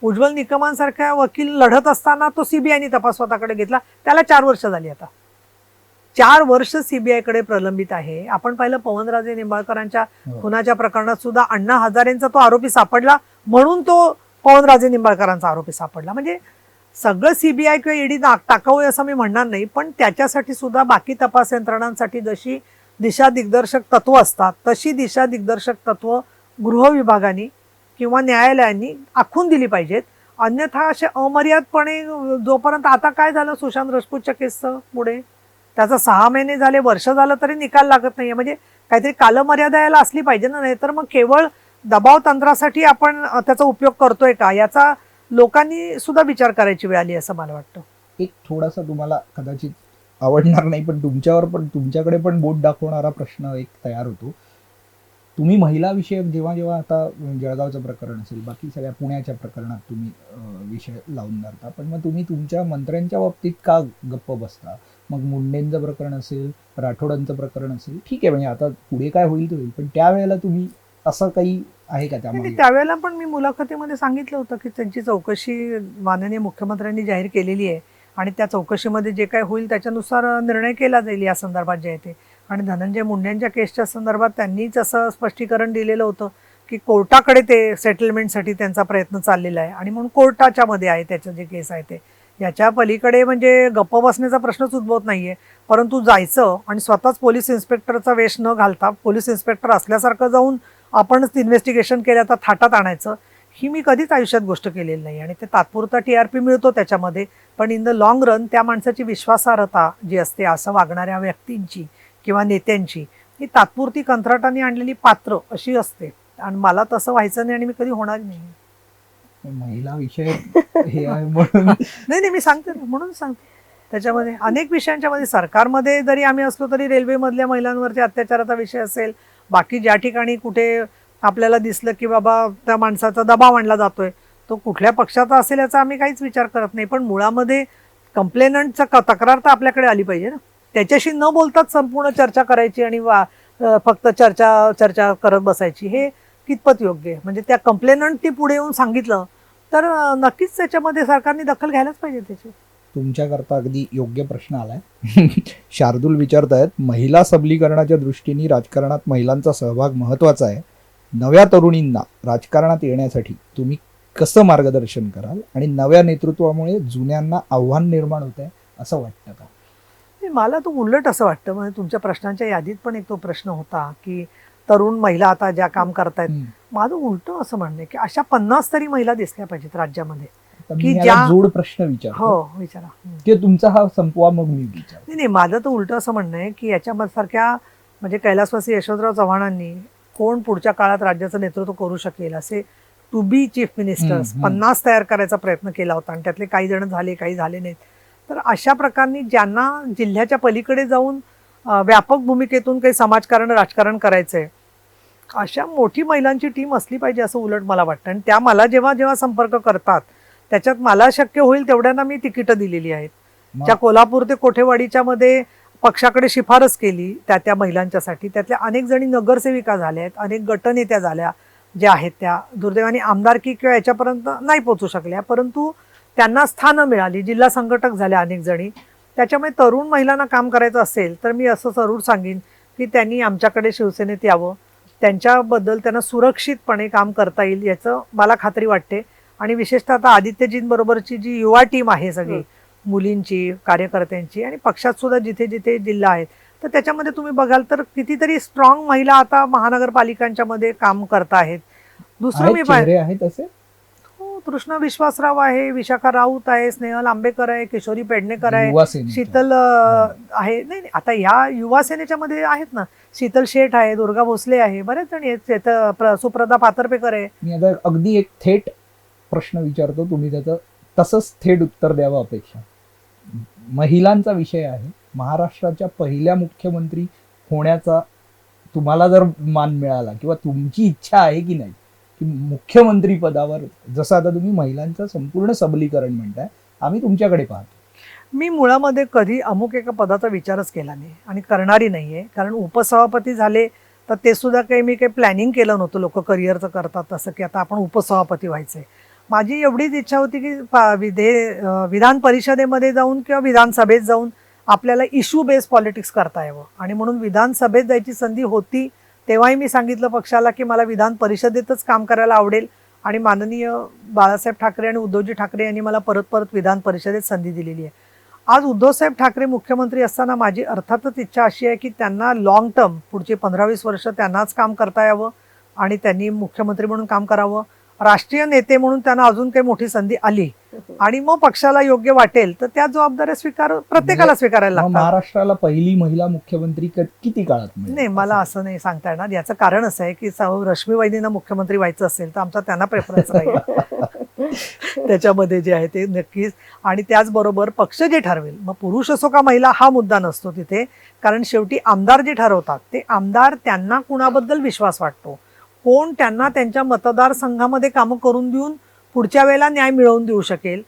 उज्ज्वल निकमांसारख्या वकील लढत असताना तो CBIने तपास स्वतःकडे घेतला, त्याला 4 वर्ष झाली. आता 4 वर्ष CBI कडे प्रलंबित आहे. आपण पाहिलं पवनराजे निंबाळकरांच्या खुनाच्या प्रकरणात सुद्धा अण्णा हजारेंचा तो आरोपी सापडला म्हणून तो पवनराजे निंबाळकरांचा आरोपी सापडला. म्हणजे सगळं CBI किंवा ईडी टाकावं असं मी म्हणणार नाही, पण त्याच्यासाठी सुद्धा बाकी तपास यंत्रणांसाठी जशी दिशा दिग्दर्शक तत्व असतात तशी दिशा दिग्दर्शक तत्व गृह विभागाने किंवा न्यायालयांनी आखून दिली पाहिजेत. अन्यथा असे अमर्यादपणे जोपर्यंत आता काय झालं सुशांत राजपूतच्या केसचं पुढे त्याचा 6 महिने झाले, वर्ष झालं तरी निकाल लागत नाहीये. म्हणजे काहीतरी कालमर्यादा यायला असली पाहिजे ना, नाही तर मग केवळ दबाव तंत्रासाठी आपण त्याचा उपयोग करतोय का याचा लोकांनी सुद्धा विचार करायची वेळ आली असं मला वाटतं. एक थोडासा तुम्हाला कदाचित आवडणार नाही पण तुमच्याकडे पण बोट दाखवणारा प्रश्न एक तयार होतो. तुम्ही महिला विषयक जेव्हा आता जळगावचं प्रकरण असेल, बाकी सगळ्या पुण्याच्या प्रकरणात तुम्ही विषय लावून धरता, पण मग तुम्ही तुमच्या मंत्र्यांच्या बाबतीत का गप्प बसता. मग मुंडेंचं प्रकरण असेल, राठोडांचं प्रकरण असेल, ठीक आहे, म्हणजे आता पुढे काय होईल ते होईल, पण त्यावेळेला तुम्ही असं काही आहे का त्यामध्ये. त्यावेळेला पण मी मुलाखतीमध्ये सांगितलं होतं की त्यांची चौकशी माननीय मुख्यमंत्र्यांनी जाहीर केलेली आहे आणि त्या चौकशीमध्ये जे काय होईल त्याच्यानुसार निर्णय केला जाईल या संदर्भात जे आहे ते. आणि धनंजय मुंडेंच्या केसच्या संदर्भात त्यांनीच असं स्पष्टीकरण दिलेलं होतं की कोर्टाकडे ते सेटलमेंटसाठी त्यांचा प्रयत्न चाललेला आहे आणि म्हणून कोर्टाच्या मध्ये आहे त्याचं जे केस आहे ते. याच्या पलीकडे म्हणजे गप्प बसण्याचा प्रश्नच उद्भवत नाहीये, परंतु जायचं आणि स्वतःच पोलीस इन्स्पेक्टरचा वेश न घालता पोलीस इन्स्पेक्टर असल्यासारखं जाऊन आपणच इन्व्हेस्टिगेशन केलं तर थाटात आणायचं, ही मी कधीच आयुष्यात गोष्ट केलेली नाही. आणि ते तात्पुरता TRP मिळतो त्याच्यामध्ये, पण इन द लॉंग रन त्या माणसाची विश्वासार्हता जी असते असं वागणाऱ्या व्यक्तींची किंवा नेत्यांची ही तात्पुरती कंत्राटाने आणलेली पात्र अशी असते. आणि मला तसं व्हायचं नाही आणि मी कधी होणार नाही. महिला विषय हे आहे म्हणून नाही मी सांगते ना, म्हणून सांगते. त्याच्यामध्ये अनेक विषयांच्या मध्ये सरकारमध्ये जरी आम्ही असलो तरी रेल्वेमधल्या महिलांवरच्या अत्याचाराचा विषय असेल, बाकी ज्या ठिकाणी कुठे आपल्याला दिसलं की बाबा त्या माणसाचा दबाव आणला जातोय, तो कुठल्या पक्षाचा असेल याचा आम्ही काहीच विचार करत नाही. पण मुळामध्ये कंप्लेनंटचा तक्रार तर आपल्याकडे आली पाहिजे ना. त्याच्याशी न बोलताच संपूर्ण चर्चा करायची आणि फक्त चर्चा करत बसायची, हे कितपत योग्य आहे. म्हणजे त्या कंप्लेनंटनी पुढे येऊन सांगितलं तर नक्कीच त्याच्यामध्ये सरकारने दखल घ्यायलाच पाहिजे त्याची. तुमच्याकरता अगदी योग्य प्रश्न आलाय. शार्दूल विचारतायत, महिला सबलीकरणाच्या दृष्टीने राजकारणात महिलांचा सहभाग महत्वाचा आहे. नव्या तरुणींना राजकारणात येण्यासाठी तुम्ही कसं मार्गदर्शन कराल आणि नव्या नेतृत्वामुळे जुन्यांना आव्हान निर्माण होत आहे असं वाटतं का. मला तो उलट असं वाटतं. म्हणजे तुमच्या प्रश्नांच्या यादीत पण एक तो प्रश्न होता की तरुण महिला आता ज्या काम करतायत, माझं उलट असं म्हणणं की अशा 50 तरी महिला दिसल्या पाहिजेत राज्यामध्ये की ज्या जोड प्रश्न विचार. हो विचारा ते तुमचा हा संपवा मग मी विचार. नाही माझं तर उलट असं म्हणणं आहे की याच्यासारख्या म्हणजे कैलासवासी यशवंतराव चव्हाणांनी कोण पुढच्या काळात राज्याचं नेतृत्व करू शकेल असे टू बी चीफ मिनिस्टर्स 50 तयार करायचा प्रयत्न केला होता आणि त्यातले काही जण झाले, काही झाले नाहीत. तर अशा प्रकारे ज्यांना जिल्ह्याच्या पलीकडे जाऊन व्यापक भूमिकेतून काही समाजकारण राजकारण करायचंय अशा मोठी महिलांची टीम असली पाहिजे असं उलट मला वाटतं. आणि त्या मला जेव्हा जेव्हा संपर्क करतात त्याच्यात मला शक्य होईल तेवढ्यांना मी तिकीटं दिलेली आहेत. मग ज्या कोल्हापूर ते कोठेवाडीच्या मध्ये पक्षाकडे शिफारस केली त्या महिलांच्यासाठी, त्यातल्या अनेक जणी नगरसेविका झाल्या आहेत, अनेक गटनेत्या झाल्या ज्या आहेत, त्या दुर्दैवाने आमदारकी किंवा याच्यापर्यंत नाही पोहोचू शकल्या, परंतु त्यांना स्थानं मिळाली, जिल्हा संघटक झाल्या अनेक जणी. त्याच्यामुळे तरुण महिलांना काम करायचं असेल तर मी असं जरूर सांगेन की त्यांनी आमच्याकडे शिवसेनेत यावं. त्यांच्याबद्दल त्यांना सुरक्षितपणे काम करता येईल याचं मला खात्री वाटते. आणि विशेषतः आता आदित्यजींबरोबरची जी युवा टीम आहे सगळी, मुलींची, कार्यकर्त्यांची, आणि पक्षात सुद्धा जिथे जिथे जिल्हा आहेत, तर त्याच्यामध्ये तुम्ही बघाल तर कितीतरी स्ट्रॉंग महिला आता महानगरपालिकांच्या मध्ये काम करत आहेत. दुसरं मी चेहरे आहेत असे. हो, कृष्णा विश्वासराव आहे, विशाखा राऊत आहे, स्नेहल आंबेकर आहे, किशोरी पेडणेकर आहे, युवा सेनेच्या. शीतल आहे. नाही नाही, आता या युवा सेनेच्या मध्ये आहेत ना, शीतल शेठ आहे, दुर्गा भोसले आहे, बरेच जणी आहेत, सुप्रदा पातरपेकर आहे. मी आता अगदी एक थेट प्रश्न विचारतो, तुम्ही त्याचं तसंच थेट उत्तर द्यावं अपेक्षा. महिलांचा विषय आहे. महाराष्ट्राच्या पहिल्या मुख्यमंत्री होण्याचा तुम्हाला जर मान मिळाला किंवा तुमची इच्छा आहे की नाही की मुख्यमंत्री पदावर, जसं आता तुम्ही महिलांचं संपूर्ण सबलीकरण म्हणताय, आम्ही तुमच्याकडे पाहतो. मी मुळामध्ये कधी अमुक एका पदाचा विचारच केला नाही आणि करणारी नाहीये. कारण उपसभापती झाले तर ते सुद्धा काही मी काही प्लॅनिंग केलं नव्हतं. लोक करिअरचं करतात तसं की आता आपण उपसभापती व्हायचंय. माझी एवढीच इच्छा होती की विधान परिषदेमध्ये जाऊन किंवा विधानसभेत जाऊन आपल्याला इश्यू बेस पॉलिटिक्स करता यावं. आणि म्हणून विधानसभेत जायची संधी होती तेव्हाही मी सांगितलं पक्षाला की मला विधान परिषदेतच काम करायला आवडेल. आणि माननीय बाळासाहेब ठाकरे आणि उद्धवजी ठाकरे यांनी मला परत परत विधान परिषदेत संधी दिलेली आहे. आज उद्धवसाहेब ठाकरे मुख्यमंत्री असताना माझी अर्थातच इच्छा अशी आहे की त्यांना लॉंग टर्म पुढचे 15-20 वर्ष त्यांनाच काम करता यावं आणि त्यांनी मुख्यमंत्री म्हणून काम करावं. राष्ट्रीय नेते म्हणून त्यांना अजून काही मोठी संधी आली आणि मग पक्षाला योग्य वाटेल तर त्या जबाबदाऱ्या प्रत्येकाला स्वीकारायला मग लागतात. महाराष्ट्राला पहिली महिला मुख्यमंत्री किती काळात मिळेल? नाही, मला असं नाही सांगता येणार. याचं कारण असं आहे की रश्मी वैदींना मुख्यमंत्री व्हायचं असेल तर आमचा त्यांना प्रेफरन्स राहील त्याच्यामध्ये जे आहे ते नक्कीच. आणि त्याचबरोबर पक्ष जे ठरवेल, मग पुरुष असो का महिला हा मुद्दा नसतो तिथे. कारण शेवटी आमदार जे ठरवतात ते आमदार, त्यांना कुणाबद्दल विश्वास वाटतो, कोण त्यांना त्यांच्या मतदारसंघामध्ये कामं करून देऊन पुढच्या वेळेला न्याय मिळवून देऊ शकेल,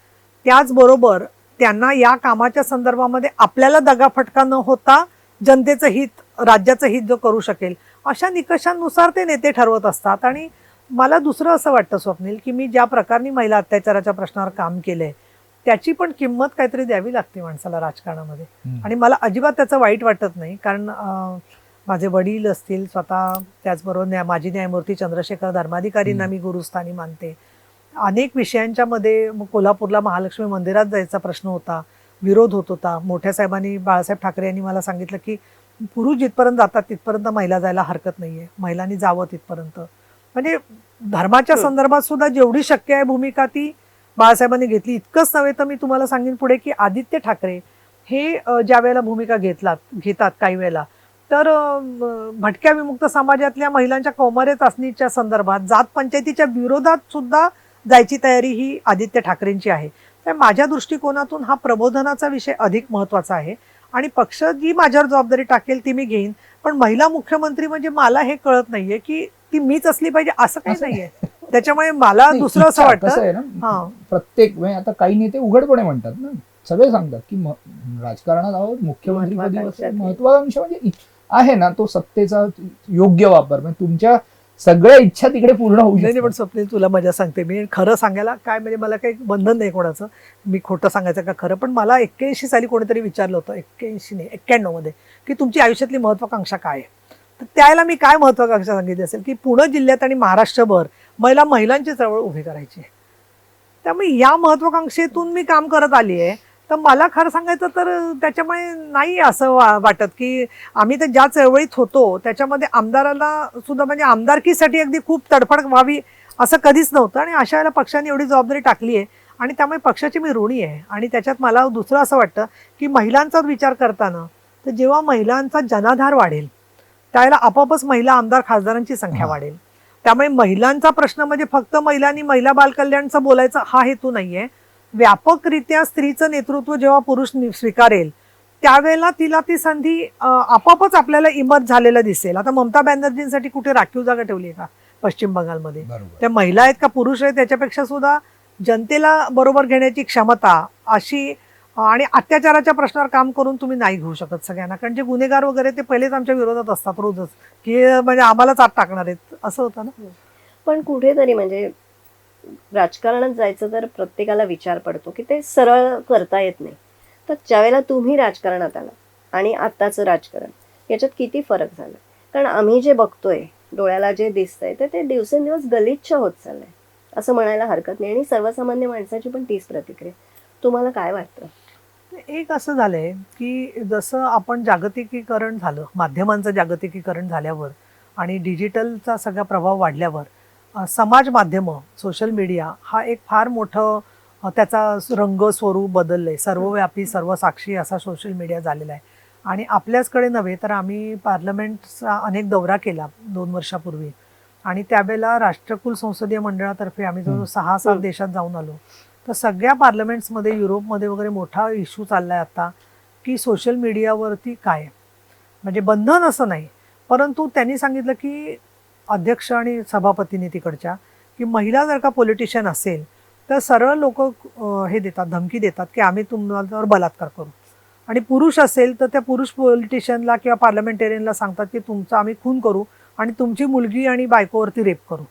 त्याचबरोबर त्यांना या कामाच्या संदर्भामध्ये आपल्याला दगाफटका न होता जनतेचं हित, राज्याचं हित जो करू शकेल, अशा निकषांनुसार ते नेते ठरवत असतात. आणि मला दुसरं असं वाटतं स्वप्नील की मी ज्या प्रकारे महिला अत्याचाराच्या प्रश्नावर काम केलंय त्याची पण किंमत काहीतरी द्यावी लागते माणसाला राजकारणामध्ये. आणि मला अजिबात त्याचं वाईट वाटत नाही. कारण माझे वडील असतील स्वतः, त्याचबरोबर माजी न्यायमूर्ती चंद्रशेखर धर्माधिकारींना मी गुरुस्थानी मानते. अनेक विषयांच्या मध्ये कोल्हापूरला महालक्ष्मी मंदिरात जायचा प्रश्न होता, विरोध होत होता. मोठ्या साहेबांनी, बाळासाहेब ठाकरे यांनी मला सांगितलं की पुरुष जिथपर्यंत जातात तिथपर्यंत महिला जायला हरकत नाहीये, महिलांनी जावं तिथपर्यंत. म्हणजे धर्माच्या संदर्भात सुद्धा जेवढी शक्य आहे भूमिका ती बाळासाहेबांनी घेतली. इतकंच नव्हे तर मी तुम्हाला सांगेन पुढे की आदित्य ठाकरे हे ज्या वेळेला भूमिका घेतात काही वेळेला, तर भटक्या विमुक्त समाजातल्या महिलांच्या कौमार्य चाचणीच्या संदर्भात, जात पंचायतीच्या विरोधात सुद्धा जायची तयारी ही आदित्य ठाकरेंची आहे. तर माझ्या दृष्टिकोनातून हा प्रबोधनाचा विषय अधिक महत्त्वाचा आहे. आणि पक्ष जी माझ्यावर जबाबदारी टाकेल ती मी घेईन. पण महिला मुख्यमंत्री म्हणजे मला हे कळत नाहीये की ती मीच असली पाहिजे असं काही नाहीये. त्याच्यामुळे मला दुसरं असं वाटतं ना, प्रत्येक म्हणजे आता काही नेते उघडपणे म्हणतात ना, सगळे सांगतात की राजकारणात आहोत, मुख्यमंत्री महत्वाकांक्षा म्हणजे आहे ना तो सत्तेचा योग्य वापर. म्हणजे तुमच्या सगळ्या इच्छा तिकडे पूर्ण होऊ नाही. पण स्वप्नील तुला मजा सांगते मी, खरं सांगायला काय म्हणजे मला काही बंधन नाही कोणाचं, मी खोटं सांगायचं का खरं. पण मला 81 साली कोणीतरी विचारलं होतं, 81 नाही 91 मध्ये, की तुमची आयुष्यातली महत्वाकांक्षा काय आहे. तर त्यावेळेला मी काय महत्वाकांक्षा सांगितली असेल की पुणे जिल्ह्यात आणि महाराष्ट्रभर महिलांची चळवळ उभी करायची. त्यामुळे या महत्वाकांक्षेतून मी काम करत आली आहे. तर मला खरं सांगायचं तर त्याच्यामुळे नाही असं वाटत की आम्ही तर ज्या चळवळीत होतो त्याच्यामध्ये आमदाराला सुद्धा म्हणजे आमदारकीसाठी अगदी खूप तडफड व्हावी असं कधीच नव्हतं. आणि अशा वेळेला पक्षाने एवढी जबाबदारी टाकली आहे आणि त्यामुळे पक्षाची मी ऋणी आहे. आणि त्याच्यात मला दुसरं असं वाटतं की महिलांचा विचार करताना तर जेव्हा महिलांचा जनाधार वाढेल त्यावेळेला आपोआपच महिला आमदार खासदारांची संख्या वाढेल. त्यामुळे महिलांचा प्रश्न म्हणजे फक्त महिलांनी महिला बालकल्याणचं बोलायचं हा हेतू नाहीये. व्यापकरित्या स्त्रीचं नेतृत्व जेव्हा पुरुष स्वीकारेल त्यावेळेला तिला ती संधी आपोआपच आपल्याला इमर्ज झालेलं दिसेल. आता ममता बॅनर्जींसाठी कुठे राखीव जागा ठेवली आहे का पश्चिम बंगालमध्ये? त्या महिला आहेत का पुरुष आहेत त्याच्यापेक्षा सुद्धा जनतेला बरोबर घेण्याची क्षमता अशी आणि अत्याचाराच्या प्रश्नावर काम करून तुम्ही नाही घेऊ शकत सगळ्यांना. कारण जे गुन्हेगार वगैरे ते पहिलेच आमच्या विरोधात असतात रोजच, की म्हणजे आम्हालाच आत टाकणार आहेत असं होतं ना. पण कुठेतरी म्हणजे राजकारणात जायचं तर प्रत्येकाला विचार पडतो की ते सरळ करता येत नाही. तर ज्यावेळेला तुम्ही राजकारणात आला आणि आत्ताचं राजकारण याच्यात किती फरक झाला? कारण आम्ही जे बघतोय, डोळ्याला जे दिसतंय ते दिवसेंदिवस गलिच्छ होत चाललंय असं म्हणायला हरकत नाही. आणि सर्वसामान्य माणसाची पण तीच प्रतिक्रिया. तुम्हाला काय वाटतं? एक असं झालंय की जसं आपण जागतिकीकरण झालं, माध्यमांचं जागतिकीकरण झाल्यावर आणि डिजिटलचा सगळा प्रभाव वाढल्यावर समाज माध्यमं, सोशल मीडिया हा एक फार मोठं त्याचा रंग स्वरूप बदललंय. सर्वव्यापी सर्वसाक्षी असा सोशल मीडिया झालेला आहे. आणि आपल्याचकडे नव्हे तर आम्ही पार्लमेंटचा अनेक दौरा केला 2 वर्षापूर्वी आणि त्यावेळेला राष्ट्रकुल संसदीय मंडळातर्फे आम्ही जवळ 6-7 देशात जाऊन आलो. तर सगळ्या पार्लमेंट्समध्ये युरोपमध्ये वगैरे मोठा इश्यू चाललाय आता की सोशल मीडियावरती काय म्हणजे बंधन असं नाही, परंतु त्यांनी सांगितलं की अध्यक्ष आणि सभापतीने तिकडच्या की महिला जर का पॉलिटिशियन असेल तर सरळ लोक हे देतात, धमकी देतात की आम्ही तुम्हाला बलात्कार करू. आणि पुरुष असेल तर त्या पुरुष पॉलिटिशियनला किंवा पार्लमेंटेरियनला सांगतात की तुमचा आम्ही खून करू आणि तुमची मुलगी आणि बायकोवरती रेप करू.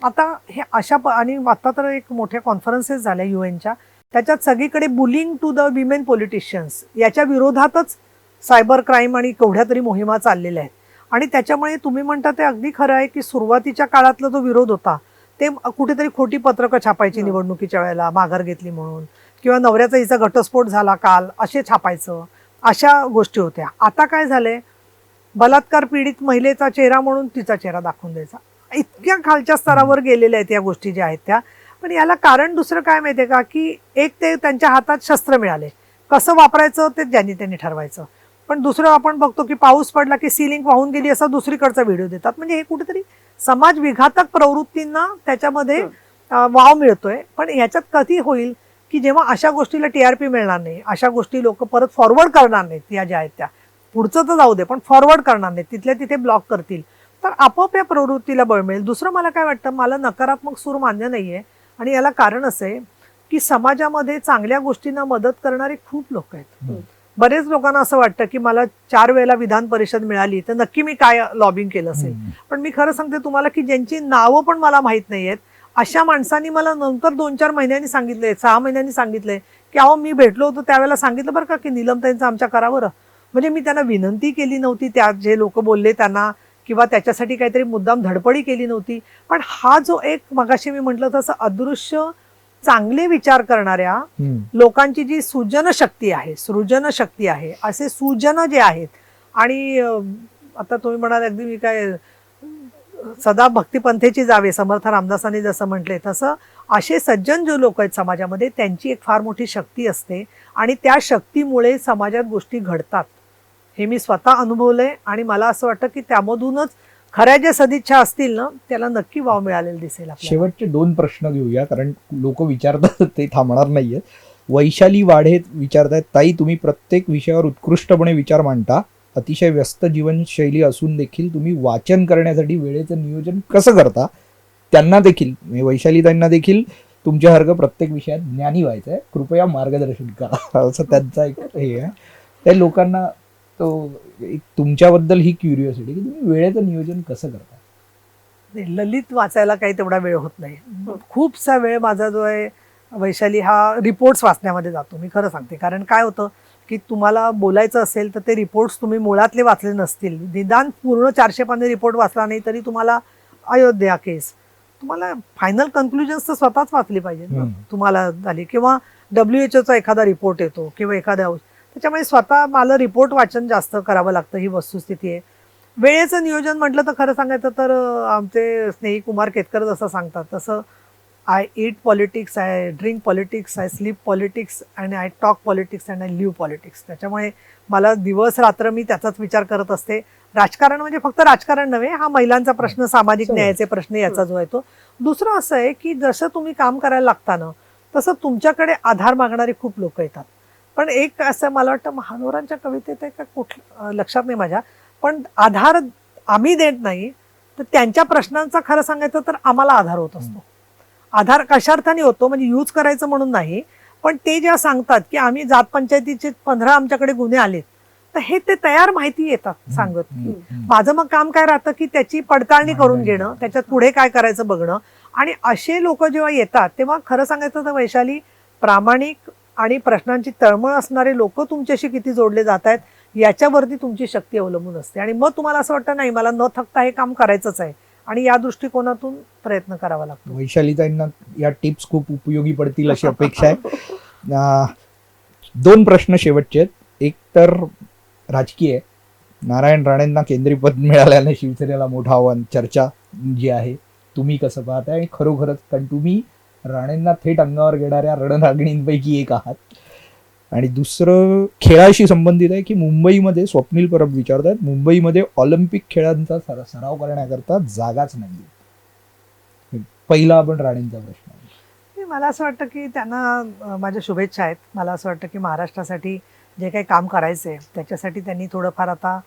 आता हे आणि आता तर एक मोठ्या कॉन्फरन्सेस झाल्या युएनच्या, त्याच्यात सगळीकडे bullying to the women politicians याच्या विरोधातच सायबर क्राईम आणि केवढ्या तरी मोहिमा चाललेल्या आहेत. आणि त्याच्यामुळे तुम्ही म्हणता ते अगदी खरं आहे की सुरुवातीच्या काळातला जो विरोध होता ते कुठेतरी खोटी पत्रकं छापायची निवडणुकीच्या वेळेला माघार घेतली म्हणून, किंवा नवऱ्याचा हिचा घटस्फोट झाला काल असे छापायचं, अशा गोष्टी होत्या. आता काय झालंय, बलात्कार पीडित महिलेचा चेहरा म्हणून तिचा चेहरा दाखवून द्यायचा. इतक्या खालच्या स्तरावर गेलेल्या आहेत या गोष्टी ज्या आहेत त्या. पण याला कारण दुसरं काय माहितीये का, की एक ते त्यांच्या हातात शस्त्र मिळाले, कसं वापरायचं ते त्यांनी ठरवायचं. पण दुसरं आपण बघतो की पाऊस पडला की सिलिंग वाहून गेली असा दुसरीकडचा व्हिडिओ देतात. म्हणजे हे कुठेतरी समाज विघातक प्रवृत्तींना त्याच्यामध्ये वाव मिळतोय. पण ह्याच्यात कधी होईल की जेव्हा अशा गोष्टीला टीआरपी मिळणार नाही, अशा गोष्टी लोक परत फॉरवर्ड करणार नाहीत, या ज्या आहेत त्या पुढचं तर जाऊ दे पण फॉरवर्ड करणार नाहीत, तिथल्या तिथे ब्लॉक करतील, तर आपोआप या प्रवृत्तीला बळ मिळेल. दुसरं मला काय वाटतं, मला नकारात्मक सूर मान्य नाहीये. आणि याला कारण असं आहे की समाजामध्ये चांगल्या गोष्टींना मदत करणारे खूप लोक आहेत. बरेच लोकांना असं वाटतं की मला 4 वेळेला विधान परिषद मिळाली तर नक्की मी काय लॉबिंग केलं असेल. पण मी खरं सांगते तुम्हाला की ज्यांची नावं पण मला माहित नाहीयेत अशा माणसांनी मला नंतर 2-4 महिन्यांनी सांगितलंय, 6 महिन्यांनी सांगितलंय की अहो मी भेटलो होतो त्यावेळेला सांगितलं बरं का की नीलमताईंचं आमच्या करावर. म्हणजे मी त्यांना विनंती केली नव्हती, त्या जे लोक बोलले त्यांना, किंवा त्याच्यासाठी काहीतरी मुद्दाम धडपडी केली नव्हती. पण हा जो एक मगाशी मी म्हटलं तसं अदृश्य चांगले विचार करणाऱ्या लोकांची जी सृजनशक्ती आहे, असे सुजन जे आहेत. आणि आता तुम्ही म्हणाल अगदी मी काय सदा भक्तिपंथेची जावे, समर्थ रामदासांनी जसं म्हटलंय तसं असे सज्जन जे लोक आहेत समाजामध्ये त्यांची एक फार मोठी शक्ती असते आणि त्या शक्तीमुळे समाजात गोष्टी घडतात. हे मी स्वतः अनुभवलंय आणि मला असं वाटतं की त्यामधूनच खऱ्या ज्या सदिच्छा असतील ना त्याला नक्की वाव मिळालेला दिसेल आपल्याला. शेवटचे 2 प्रश्न घेऊया कारण लोक विचारतात ते थांबणार नाहीये. वैशाली वाढे विचारतायत, ताई तुम्ही प्रत्येक विषयावर उत्कृष्टपणे विचार मांडता, अतिशय व्यस्त जीवनशैली असून देखील तुम्ही वाचन करण्यासाठी वेळेचं नियोजन कसं करता? त्यांना देखील वैशाली ताईंना देखील तुमच्यासारखं प्रत्येक विषयात ज्ञानी व्हायचं आहे, कृपया मार्गदर्शन करा असं त्यांचा एक हे आहे. त्या लोकांना तो तुमच्याबद्दल ही क्युरिओसिटी की तुम्ही वेळेचं नियोजन कसं करता? ललित वाचायला काही तेवढा वेळ होत नाही. खूपसा वेळ माझा जो आहे वैशाली हा रिपोर्ट्स वाचण्यामध्ये जातो. मी खरं सांगते, कारण काय होतं की तुम्हाला बोलायचं असेल तर ते रिपोर्ट्स तुम्ही मुळातले वाचले नसतील, निदान पूर्ण 400 पाने रिपोर्ट वाचला नाही तरी तुम्हाला अयोध्या केस, तुम्हाला फायनल कन्क्लुजन्स तर स्वतःच वाचली पाहिजे तुम्हाला झाली, किंवा WHO एखादा रिपोर्ट येतो किंवा एखाद्या, त्याच्यामुळे स्वतः मला रिपोर्ट वाचन जास्त करावं लागतं, ही वस्तुस्थिती आहे. वेळेचं नियोजन म्हटलं तर खरं सांगायचं तर आमचे स्नेही कुमार केतकर जसं सांगतात तसं I eat politics, I drink politics, I sleep politics and I talk politics and I live politics. त्याच्यामुळे मला दिवस रात्र मी त्याचाच विचार करत असते. राजकारण म्हणजे फक्त राजकारण नव्हे, हा महिलांचा प्रश्न, सामाजिक न्यायाचे प्रश्न याचा जो आहे तो. दुसरं असं आहे की जसं तुम्ही काम करायला लागता ना तसं तुमच्याकडे आधार मागणारे खूप लोक येतात. पण एक असं मला वाटतं महानोरांच्या कवितेत आहे का कुठलं लक्षात नाही माझ्या, पण आधार आम्ही देत नाही तर त्यांच्या प्रश्नांचा खरं सांगायचं तर आम्हाला आधार होत असतो. आधार कशार्थाने होतो म्हणजे यूज करायचं म्हणून नाही, पण ते ज्या सांगतात की आम्ही जात पंचायतीचे 15 आमच्याकडे गुन्हे आलेत, तर हे ते तयार माहिती येतात सांगत. माझं मग काम काय राहतं की त्याची पडताळणी करून घेणं, त्याच्यात पुढे काय करायचं बघणं. आणि असे लोक जेव्हा येतात तेव्हा खरं सांगायचं तर वैशाली, प्रामाणिक आणि प्रश्नांची तळमळ असणारे लोक तुमच्याशी किती जोडले जात आहेत याच्यावरती तुमची शक्ती अवलंबून असते. आणि मग तुम्हाला असं वाटतं नाही मला न थकता हे काम करायचंच आहे, आणि या दृष्टिकोनातून प्रयत्न करावा लागतो. वैशालीताईंना या टिप्स खूप उपयोगी पडतील अशी अपेक्षा आहे. 2 प्रश्न शेवटचे आहेत. एक तर राजकीय, नारायण राणेंना केंद्रीय पद मिळाल्याने शिवसेनेला मोठं आव्हान, चर्चा जी आहे, तुम्ही कसं पाहताय? आणि खरोखरच, कारण तुम्ही राणेंना थेट अंगावर घेणाऱ्या रणरागिणींपैकी एक आहात. आणि दुसरं खेळाशी संबंधित आहे की मुंबईमध्ये, स्वप्नील परब विचारतात, मुंबईमध्ये ऑलिम्पिक खेळांचा सराव करण्याकरता जागाच नाही. पहिला आपण राणेंचा प्रश्न आहे. मला असं वाटतं की त्यांना माझ्या शुभेच्छा आहेत. मला असं वाटतं की महाराष्ट्रासाठी जे काही काम करायचं आहे त्याच्यासाठी त्यांनी थोडंफार आता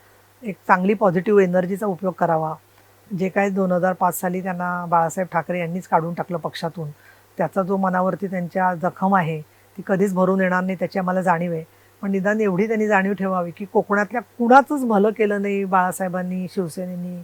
एक चांगली पॉझिटिव्ह एनर्जीचा उपयोग करावा. जे काही 2005 साली त्यांना बाळासाहेब ठाकरे यांनीच काढून टाकलं पक्षातून, त्याचा जो मनावरती त्यांच्या जखम आहे ती कधीच भरून येणार नाही त्याची आम्हाला जाणीव आहे. पण निदान एवढी त्यांनी जाणीव ठेवावी की कोकणातल्या कुणाचंच भलं केलं नाही बाळासाहेबांनी, शिवसेनेनी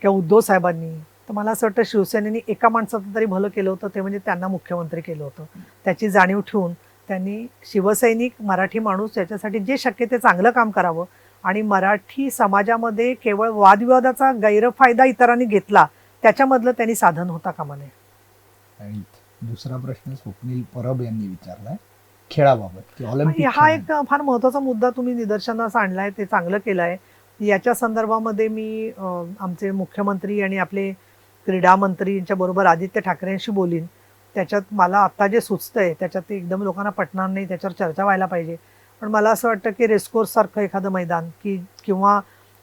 किंवा उद्धव साहेबांनी. तर मला असं वाटतं शिवसेनेने एका माणसाचं तरी भलं केलं होतं, ते म्हणजे त्यांना मुख्यमंत्री केलं होतं. त्याची जाणीव ठेवून त्यांनी शिवसैनिक, मराठी माणूस याच्यासाठी जे शक्य ते चांगलं काम करावं. आणि मराठी समाजामध्ये केवळ वादविवादाचा गैरफायदा इतरांनी घेतला त्याच्यामधलं त्यांनी साधन होता कामा नये. आणि दुसरा प्रश्न स्वप्नील परब यांनी विचारलाय खेळाबाबत की ऑलिम्पिक. हा एक फार महत्त्वाचा मुद्दा तुम्ही निदर्शनास आणलाय, ते चांगलं केलं आहे. याच्या संदर्भामध्ये मी आमचे मुख्यमंत्री आणि आपले क्रीडा मंत्री यांच्या बरोबर आदित्य ठाकरेंशी बोलीन. त्याच्यात मला आता जे सुचतंय त्याच्यात ते एकदम लोकांना पटणार नाही, त्याच्यावर चर्चा व्हायला पाहिजे. पण मला असं वाटतं की रेसकोर्स सारखं एखादं मैदान किंवा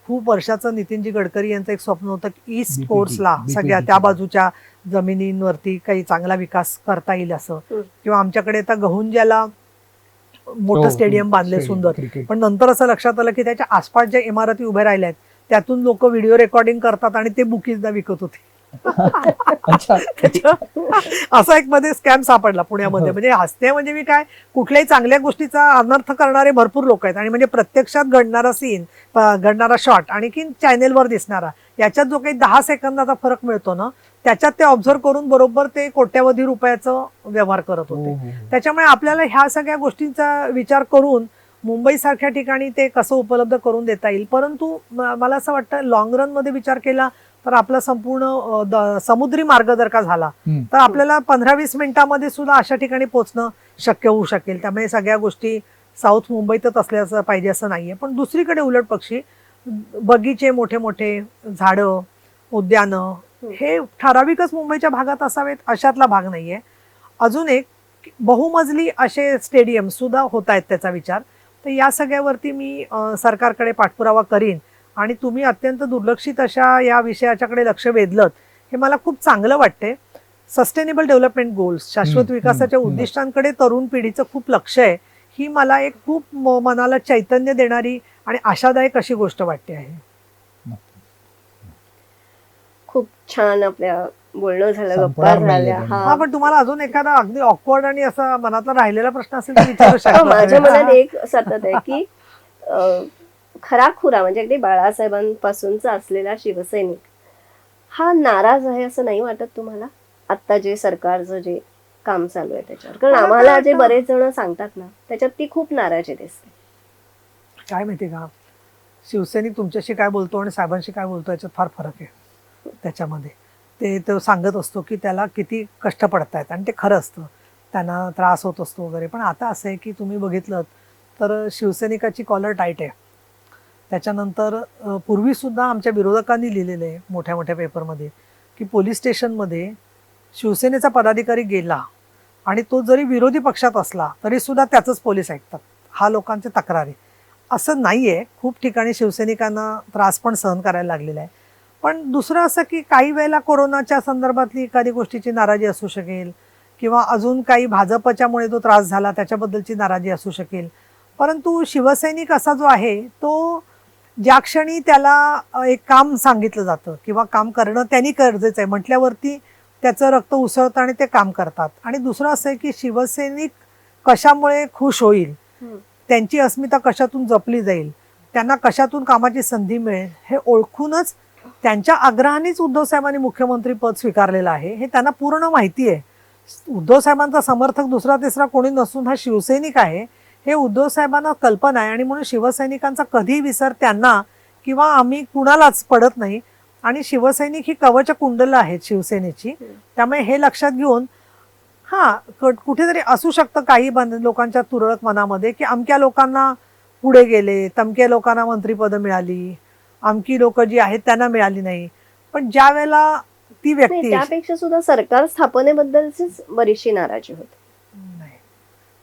खूप वर्षाचं नितीनजी गडकरी यांचं एक स्वप्न होतं की ईस्ट BPT, कोर्सला सगळ्या त्या बाजूच्या जमिनींवरती काही चांगला विकास करता येईल असं. किंवा आमच्याकडे आता गहुंज्याला मोठं स्टेडियम बांधले सुंदर. क्रिकेट. पण नंतर असं लक्षात आलं की त्याच्या आसपास ज्या इमारती उभ्या राहिल्या आहेत त्यातून लोक व्हिडिओ रेकॉर्डिंग करतात आणि ते बुकीजला विकत होते. अच्छा. असा एक मध्ये स्कॅम सापडला पुण्यामध्ये. म्हणजे हसते म्हणजे मी काय, कुठल्याही चांगल्या गोष्टीचा अनर्थ करणारे भरपूर लोक आहेत. आणि म्हणजे प्रत्यक्षात घडणारा सीन, घडणारा शॉट आणखीन चॅनेलवर दिसणारा, याच्यात जो काही 10 सेकंदाचा फरक मिळतो ना, त्याच्यात ते ऑब्झर्व करून बरोबर ते कोट्यावधी रुपयाचं व्यवहार करत होते. त्याच्यामुळे आपल्याला ह्या सगळ्या गोष्टींचा विचार करून मुंबईसारख्या ठिकाणी ते कसं उपलब्ध करून देता येईल. परंतु मला असं वाटतं लॉंग रन मध्ये विचार केला तर आपला संपूर्ण समुद्री मार्ग जर का झाला तर आपल्याला 15-20 मिनिटांमध्ये सुद्धा अशा ठिकाणी पोहोचणं शक्य होऊ शकेल. त्यामुळे सगळ्या गोष्टी साऊथ मुंबईतच असल्याचं पाहिजे असं नाहीये. पण दुसरीकडे उलट पक्षी, बगीचे, मोठे मोठे झाडं, उद्यानं हे ठराविकच मुंबईच्या भागात असावेत अशातला भाग नाहीये. अजून एक बहुमजली असे स्टेडियम सुद्धा होत आहेत त्याचा विचार. तर या सगळ्यावरती मी सरकारकडे पाठपुरावा करीन. आणि तुम्ही अत्यंत दुर्लक्षित अशा या विषयाच्याकडे लक्ष वेधलं हे मला खूप चांगलं वाटते. सस्टेनेबल डेव्हलपमेंट गोल्स, शाश्वत विकासाच्या उद्दिष्टांकडे तरुण पिढीचं खूप लक्ष आहे. ही मला एक खूप मनाला चैतन्य देणारी आणि आशादायक अशी गोष्ट वाटते आहे. खूप छान आपल्या बोलणं झालं, गप्पा संपणार नाहीये झाल्या. पण. हा, पण तुम्हाला अजून एखादा अगदी ऑकवर्ड आणि असा मनातला राहिलेला प्रश्न असेल तर विचारू शकता. माझ्या मनात एक सतत आहे की खराखुरा म्हणजे अगदी बाळासाहेबांपासूनचा असलेला शिवसैनिक हा नाराज आहे असं नाही वाटत तुम्हाला आता जे सरकारचं जे काम चालू आहे त्याच्यावर? कारण आम्हाला जे बरेच जण सांगतात ना त्याच्यात ती खूप नाराजी दिसते. काय माहिती का, शिवसैनिक तुमच्याशी काय बोलतो आणि साहेबांशी काय बोलतो याच्यात फार फरक आहे. त्याच्यामध्ये ते तो सांगत असतो की त्याला किती कष्ट पडतायत आणि ते खरं असतं, त्यांना त्रास होत असतो वगैरे. पण आता असं आहे की तुम्ही बघितलं तर शिवसैनिकाची कॉलर टाईट आहे. त्याच्यानंतर पूर्वीसुद्धा आमच्या विरोधकांनी लिहिलेलं आहे मोठ्या मोठ्या पेपरमध्ये की पोलीस स्टेशनमध्ये शिवसेनेचा पदाधिकारी गेला आणि तो जरी विरोधी पक्षात असला तरीसुद्धा त्याचंच पोलीस ऐकतात. हा लोकांची तक्रार आहे. असं नाही आहे, खूप ठिकाणी शिवसैनिकांना त्रास पण सहन करायला लागलेला आहे. पण दुसरं असं की काही वेळेला कोरोनाच्या संदर्भातली एखादी गोष्टीची नाराजी असू शकेल किंवा अजून काही भाजपच्यामुळे जो त्रास झाला त्याच्याबद्दलची नाराजी असू शकेल. परंतु शिवसैनिक असा जो आहे तो ज्या क्षणी त्याला एक काम सांगितलं जातं किंवा काम करणं त्यांनी गरजेचं आहे म्हटल्यावरती त्याचं रक्त उसळतं आणि ते काम करतात. आणि दुसरं असं आहे की शिवसैनिक कशामुळे खुश होईल, हम्म. त्यांची अस्मिता कशातून जपली जाईल, त्यांना कशातून कामाची संधी मिळेल हे ओळखूनच त्यांच्या आग्रहानेच उद्धव साहेबांनी मुख्यमंत्री पद स्वीकारलेलं आहे. हे त्यांना पूर्ण माहिती आहे. उद्धव साहेबांचा समर्थक दुसरा तिसरा कोणी नसून हा शिवसैनिक आहे हे उद्धव साहेबांना कल्पना आहे. आणि म्हणून शिवसैनिकांचा कधी विसर त्यांना किंवा आम्ही कुणालाच पडत नाही. आणि शिवसैनिक ही कवच कुंडलं आहेत शिवसेनेची. त्यामुळे हे लक्षात घेऊन कुठेतरी असू शकतं काही लोकांच्या तुरळक मनामध्ये की अमक्या लोकांना पुढे गेले, तमक्या लोकांना मंत्रिपद मिळाली, अमकी लोक जी आहेत त्यांना मिळाली नाही. पण ज्या वेळेला ती नाही, व्यक्ती त्यापेक्षा सुद्धा सरकार स्थापनेबद्दलचीच बरीचशी नाराजी होती. नाही,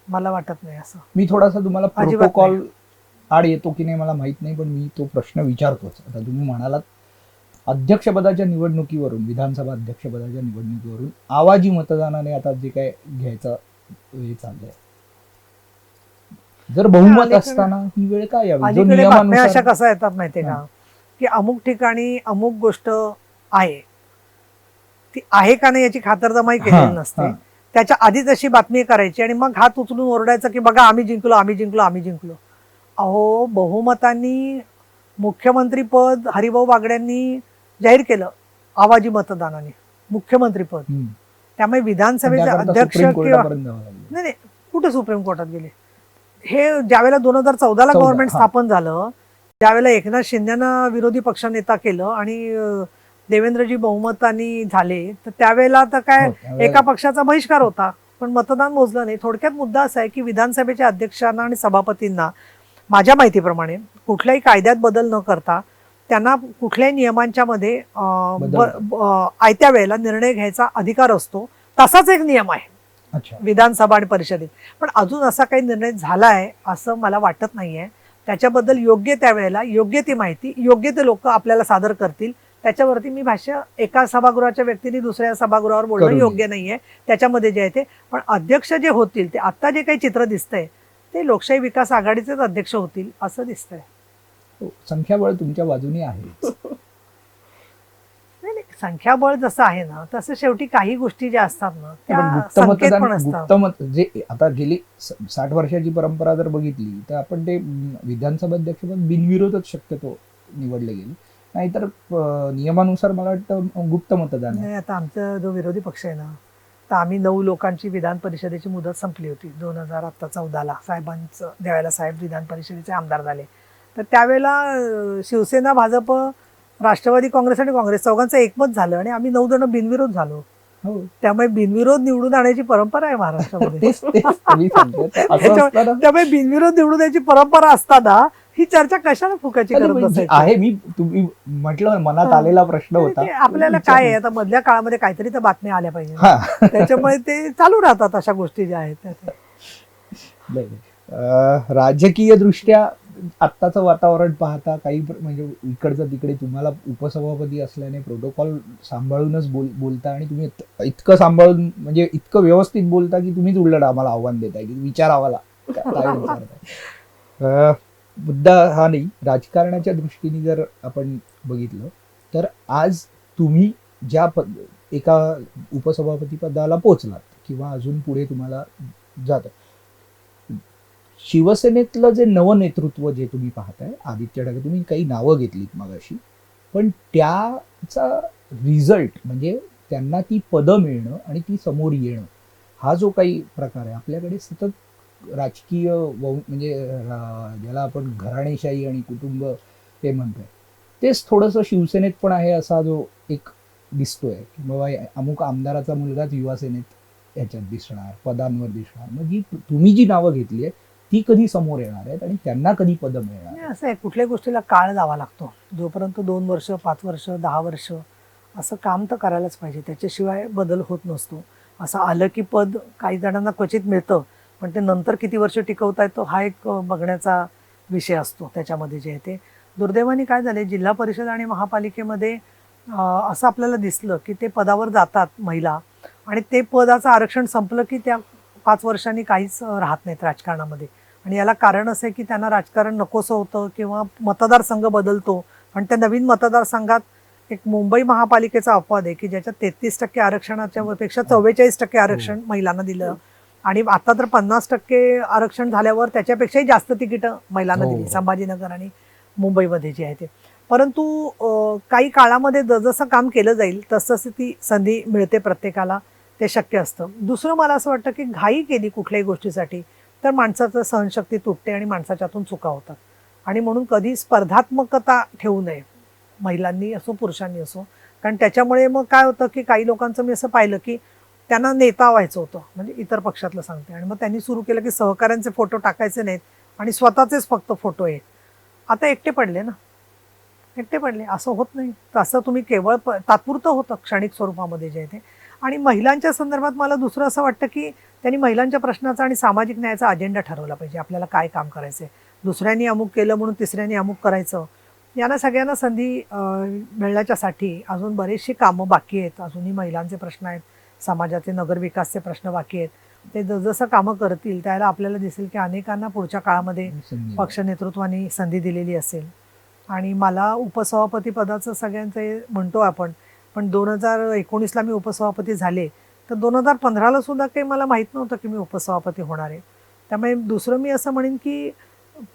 मला वाटत नाही असं. मी थोडासा तुम्हाला अजिबात प्रोटोकॉल आड येतो की नाही मला माहित नाही, पण मी तो प्रश्न विचारतोच. आता तुम्ही म्हणालात अध्यक्षपदाच्या निवडणुकीवरून, विधानसभा अध्यक्षपदाच्या निवडणुकीवरून आवाजी मतदानाने आता जे काय घ्यायचं हे चाललंय, जर बहुमत अलीकडे- असताना ही वेळ काय यावी? जो अलीकडे बातम्या अशा नियमानुसार कसा येतात माहितीये का, की अमुक ठिकाणी अमुक गोष्ट आहे, ती आहे का नाही याची खातरजमाई केलेली नसते. हां. त्याच्या आधीच अशी बातमी करायची आणि मग हात उचलून ओरडायचं की बघा आम्ही जिंकलो, आम्ही जिंकलो, आम्ही जिंकलो. अहो, बहुमतांनी मुख्यमंत्री पद हरिभाऊ बागड्यांनी जाहीर केलं आवाजी मतदानाने मुख्यमंत्रीपद. हम्म. त्यामुळे विधानसभेचे त्याकरता अध्यक्ष सुप्रीम किंवा कोर्टापर्यंत जावं लागलं. नाही नाही, कुठे सुप्रीम कोर्टात गेले? हे ज्यावेळेला 2014 ला 14, गव्हर्नमेंट हा. स्थापन झालं त्यावेळेला एकनाथ शिंदेनं विरोधी पक्षनेता केलं आणि देवेंद्रजी बहुमतानी झाले. तर त्यावेळेला तर काय हो, त्यावेळेला- एका पक्षाचा बहिष्कार होता, पण मतदान मोजलं नाही. थोडक्यात मुद्दा असा आहे की विधानसभेच्या अध्यक्षांना आणि सभापतींना माझ्या माहितीप्रमाणे कुठल्याही कायद्यात बदल न करता त्यांना कुठल्याही नियमांच्या मध्ये आयत्या वेळेला निर्णय घ्यायचा अधिकार असतो. तसाच एक नियम आहे अच्छा. विधानसभा आणि परिषदेत. पण अजून असा काही निर्णय झाला आहे असं मला वाटत नाहीये. त्याच्याबद्दल योग्य त्यावेळेला योग्य ती माहिती योग्य ते लोक आपल्याला सादर करतील. त्याच्यावरती मी भाष्य एका सभागृहाच्या व्यक्तीने दुसऱ्या सभागृहावर बोलणं करू नये. योग्य नाहीये. त्याच्यामध्ये जे आहे ते पण अध्यक्ष जे होतील ते आता जे काही चित्र दिसतंय ते लोकशाही विकास आघाडीचेच अध्यक्ष होतील असं दिसतंय. हो, संख्याबळ तुमच्या बाजूने आहे. नाही नाही, संख्याबळ जसं आहे ना तसं शेवटी काही गोष्टी ज्या असतात ना पण त्या गुप्त संकेत पण मतदान, असतात. गुप्तमत जे आता गेली 60 वर्षाची परंपरा जर बघितली तर आपण ते विधानसभा अध्यक्षपद बिनविरोधच शक्यतो निवडले गेले. नाहीतर नियमानुसार मला वाटतं गुप्त मतदान आहे. नाही, आता आमचा जो विरोधी पक्ष आहे ना तर आम्ही 9 लोकांची विधान परिषदेची मुदत संपली होती 2014 साहेबांचं ज्यावेळेला साहेब विधान परिषदेचे आमदार झाले. तर त्यावेळेला शिवसेना, भाजप, राष्ट्रवादी काँग्रेस आणि काँग्रेस चौघांचं एकमत झालं आणि आम्ही 9 जण बिनविरोध झालो. हो. त्यामुळे बिनविरोध निवडून आणायची परंपरा आहे महाराष्ट्रामध्ये. तेच मी सांगतो. तर असं असताना त्यामुळे बिनविरोध निवडून द्यायची परंपरा असताना ही चर्चा कशाला फुकाची करत म्हणजे बसायची? आहे, मी तुम्ही म्हटलं मनात आलेला प्रश्न होता. ते आपल्याला काय आहे आता मधल्या काळामध्ये काहीतरी तर बातम्या आल्या पाहिजे. हा. त्याच्यामुळे ते चालू राहतात अशा गोष्टी ज्या आहेत त्या. नाही, नाही. राजकीय दृष्ट्या आत्ताचं वातावरण पाहता काही म्हणजे इकडचं तिकडे तुम्हाला उपसभापती असल्याने प्रोटोकॉल सांभाळूनच बोलता आणि तुम्ही इतकं सांभाळून म्हणजे इतकं व्यवस्थित बोलता की तुम्हीच उलट आम्हाला आव्हान देताय की विचारावाला काय विचारताय. मुद्दा हा नाही, राजकारणाच्या दृष्टीने जर आपण बघितलं तर आज तुम्ही ज्या एका उपसभापती पदाला पोचलात किंवा अजून पुढे तुम्हाला जात, शिवसेनेतलं जे नवनेतृत्व जे तुम्ही पाहताय, आदित्य ठाकरे, तुम्ही काही नावं घेतलीत मगाशी, पण त्याचा रिझल्ट म्हणजे त्यांना ती पदं मिळणं आणि ती समोर येणं हा जो काही प्रकार आहे आपल्याकडे सतत राजकीय म्हणजे ज्याला आपण घराणेशाही आणि कुटुंब हे म्हणतोय तेच थोडंसं शिवसेनेत पण आहे असा जो एक दिसतोय की बाबा अमुक आमदाराचा मुलगाच युवासेनेत याच्यात दिसणार, पदांवर दिसणार. मग जी तुम्ही जी नावं घेतली आहे ती कधी समोर येणार आहेत आणि त्यांना कधी पदं मिळणार? नाही, असं आहे कुठल्याही गोष्टीला काळ जावा लागतो. जोपर्यंत 2 वर्ष 5 वर्ष 10 वर्ष असं काम तर करायलाच पाहिजे, त्याच्याशिवाय बदल होत नसतो. असं आलं की पद काही जणांना क्वचित मिळतं पण ते नंतर किती वर्ष टिकवता येतो हा एक बघण्याचा विषय असतो. त्याच्यामध्ये जे आहे ते दुर्दैवाने काय झाले, जिल्हा परिषद आणि महापालिकेमध्ये असं आपल्याला दिसलं की ते पदावर जातात महिला आणि ते पदाचं आरक्षण संपलं की त्या 5 वर्षांनी काहीच राहत नाहीत राजकारणामध्ये. आणि याला कारण असं आहे की त्यांना राजकारण नकोसं होतं किंवा मतदारसंघ बदलतो आणि त्या नवीन मतदारसंघात एक मुंबई महापालिकेचा अपवाद आहे की ज्याच्यात 33% आरक्षणाच्या पेक्षा 44% आरक्षण महिलांना दिलं आणि आता तर 50% आरक्षण झाल्यावर त्याच्यापेक्षाही जास्त तिकीटं महिलांना दिली संभाजीनगर आणि मुंबईमध्ये जी आहे ते. परंतु काही काळामध्ये जसं काम केलं जाईल तसं ती संधी मिळते प्रत्येकाला, ते शक्य असतं. दुसरं मला असं वाटतं की घाई केली कुठल्याही गोष्टीसाठी तर माणसाचं सहनशक्ती तुटते आणि माणसाच्यातून चुका होतात. आणि म्हणून कधी स्पर्धात्मकता ठेवू नये महिलांनी असो पुरुषांनी असो, कारण त्याच्यामुळे मग काय होतं की काही लोकांचं मी असं पाहिलं की त्यांना नेता व्हायचं होतं, म्हणजे इतर पक्षातलं सांगते, आणि मग त्यांनी सुरू केलं की सहकाऱ्यांचे फोटो टाकायचे नाहीत आणि स्वतःचेच फक्त फोटो आहेत. आता एकटे पडले ना, एकटे पडले, असं होत नाही. तसं तुम्ही केवळ तात्पुरतं होतं क्षणिक स्वरूपामध्ये जे आहे ते. आणि महिलांच्या संदर्भात मला दुसरं असं वाटतं की त्यांनी महिलांच्या प्रश्नाचा आणि सामाजिक न्यायाचा अजेंडा ठरवला पाहिजे. आपल्याला काय काम करायचं आहे, दुसऱ्यांनी अमुक केलं म्हणून तिसऱ्यांनी अमुक करायचं, यांना सगळ्यांना संधी मिळण्याच्यासाठी अजून बरीचशी कामं बाकी आहेत. अजूनही महिलांचे प्रश्न आहेत, समाजाचे नगरविकासचे प्रश्न बाकी आहेत. ते जसं कामं करतील त्याला आपल्याला दिसेल की अनेकांना पुढच्या काळामध्ये पक्ष नेतृत्वाने संधी दिलेली असेल. आणि मला उपसभापती पदाचं सगळ्यांचं म्हणतो आपण, पण 2019ला मी उपसभापती झाले, तर 2015ला सुद्धा काही मला माहीत नव्हतं की मी उपसभापती होणार आहे. त्यामुळे दुसरं मी असं म्हणेन की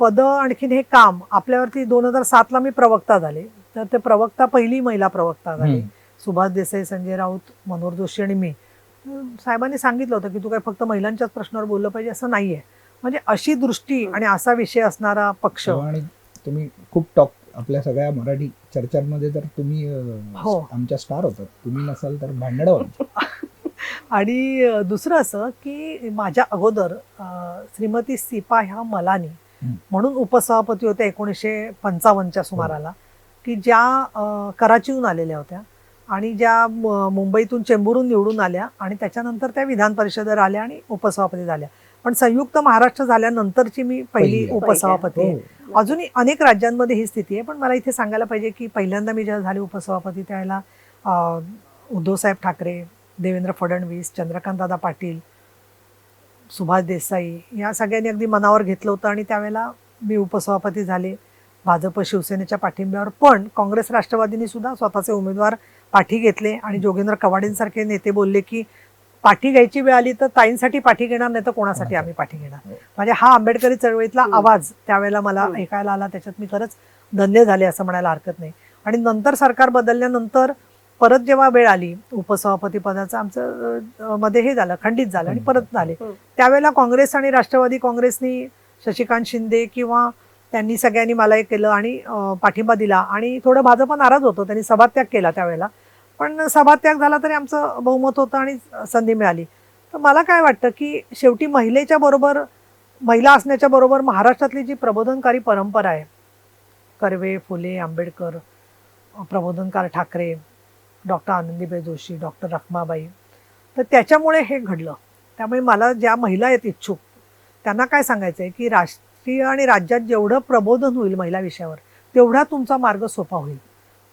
पदं आणखीन हे काम आपल्यावरती 2007ला मी प्रवक्ता झाले, तर ते प्रवक्ता पहिली महिला प्रवक्ता झाली. सुभाष देसाई, संजय राऊत, मनोहर जोशी आणि मी. साहेबांनी सांगितलं होतं की तू काय फक्त महिलांच्याच प्रश्नावर बोललं पाहिजे असं नाही आहे. म्हणजे अशी दृष्टी आणि असा विषय असणारा पक्ष. आणि तुम्ही खूप टॉप आपल्या सगळ्या मराठी चर्चांमध्ये तर तुम्ही हो आमच्या स्टार होतात, तुम्ही नसाल तर भांडणं व्हायची. आणि दुसरं असं की माझ्या अगोदर श्रीमती सिपा ह्या मलानी म्हणून उपसभापती होत्या 1955च्या सुमाराला, की ज्या कराचीहून आलेल्या होत्या आणि ज्या मुंबईतून चेंबूरून निवडून आल्या आणि त्याच्यानंतर त्या विधान परिषदेवर आल्या आणि उपसभापती झाल्या. पण संयुक्त महाराष्ट्र झाल्यानंतरची मी पहिली उपसभापती आहे. अजूनही अनेक राज्यांमध्ये ही स्थिती आहे, पण मला इथे सांगायला पाहिजे की पहिल्यांदा मी जेव्हा झाले उपसभापती त्यावेळेला उद्धवसाहेब ठाकरे, देवेंद्र फडणवीस, चंद्रकांतदादा पाटील, सुभाष देसाई या सगळ्यांनी अगदी मनावर घेतलं होतं आणि त्यावेळेला मी उपसभापती झाले भाजप शिवसेनेच्या पाठिंब्यावर. पण काँग्रेस राष्ट्रवादींनी सुद्धा स्वतःचे उमेदवार पाठी घेतले आणि जोगेंद्र कवाडेंसारखे नेते बोलले की पाठी घ्यायची वेळ आली तर ताईंसाठी पाठी घेणार, नाही तर कोणासाठी आम्ही पाठी घेणार. म्हणजे हा आंबेडकरी चळवळीतला आवाज त्यावेळेला मला ऐकायला आला, त्याच्यात मी खरंच धन्य झाले असं म्हणायला हरकत नाही. आणि नंतर सरकार बदलल्यानंतर परत जेव्हा वेळ आली उपसभापती पदाचं आमचं मध्ये हे झालं, खंडित झालं आणि परत झाले. त्यावेळेला काँग्रेस आणि राष्ट्रवादी काँग्रेसनी शशिकांत शिंदे किंवा त्यांनी सगळ्यांनी मला हे केलं आणि पाठिंबा दिला आणि थोडं भाजप नाराज होतं, त्यांनी सभात्याग केला त्यावेळेला. पण सभात्याग झाला तरी आमचं बहुमत होतं आणि संधी मिळाली. तर मला काय वाटतं की शेवटी महिलेच्या बरोबर, महिला असण्याच्या बरोबर महाराष्ट्रातली जी प्रबोधनकारी परंपरा आहे, कर्वे, फुले, आंबेडकर, प्रबोधनकार ठाकरे, डॉक्टर आनंदीबाई जोशी, डॉक्टर रखमाबाई, तर त्याच्यामुळे हे घडलं. त्यामुळे मला ज्या महिला आहेत इच्छुक त्यांना काय सांगायचं आहे की राष्ट्रीय आणि राज्यात जेवढं प्रबोधन होईल महिला विषयावर तेवढा तुमचा मार्ग सोपा होईल.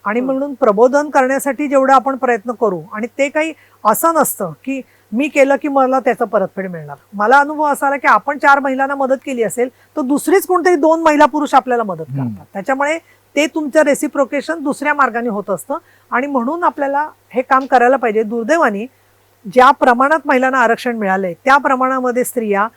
आणि म्हणून प्रबोधन करण्यासाठी जेवढं आपण प्रयत्न करू, आणि ते काही असं नसतं की मी केलं की मला त्याचं परतफेड मिळणार. मला अनुभव असा आला की आपण 4 महिलांना मदत केली असेल तर दुसरीच कोणतरी 2 महिला पुरुष आपल्याला मदत करतात. त्याच्यामुळे ते तुमचं रेसिप्रोकेशन दुसऱ्या मार्गाने होत असतं आणि म्हणून आपल्याला हे काम करायला पाहिजे. दुर्दैवाने ज्या प्रमाणात महिलांना आरक्षण मिळालंय त्या प्रमाणामध्ये स्त्रिया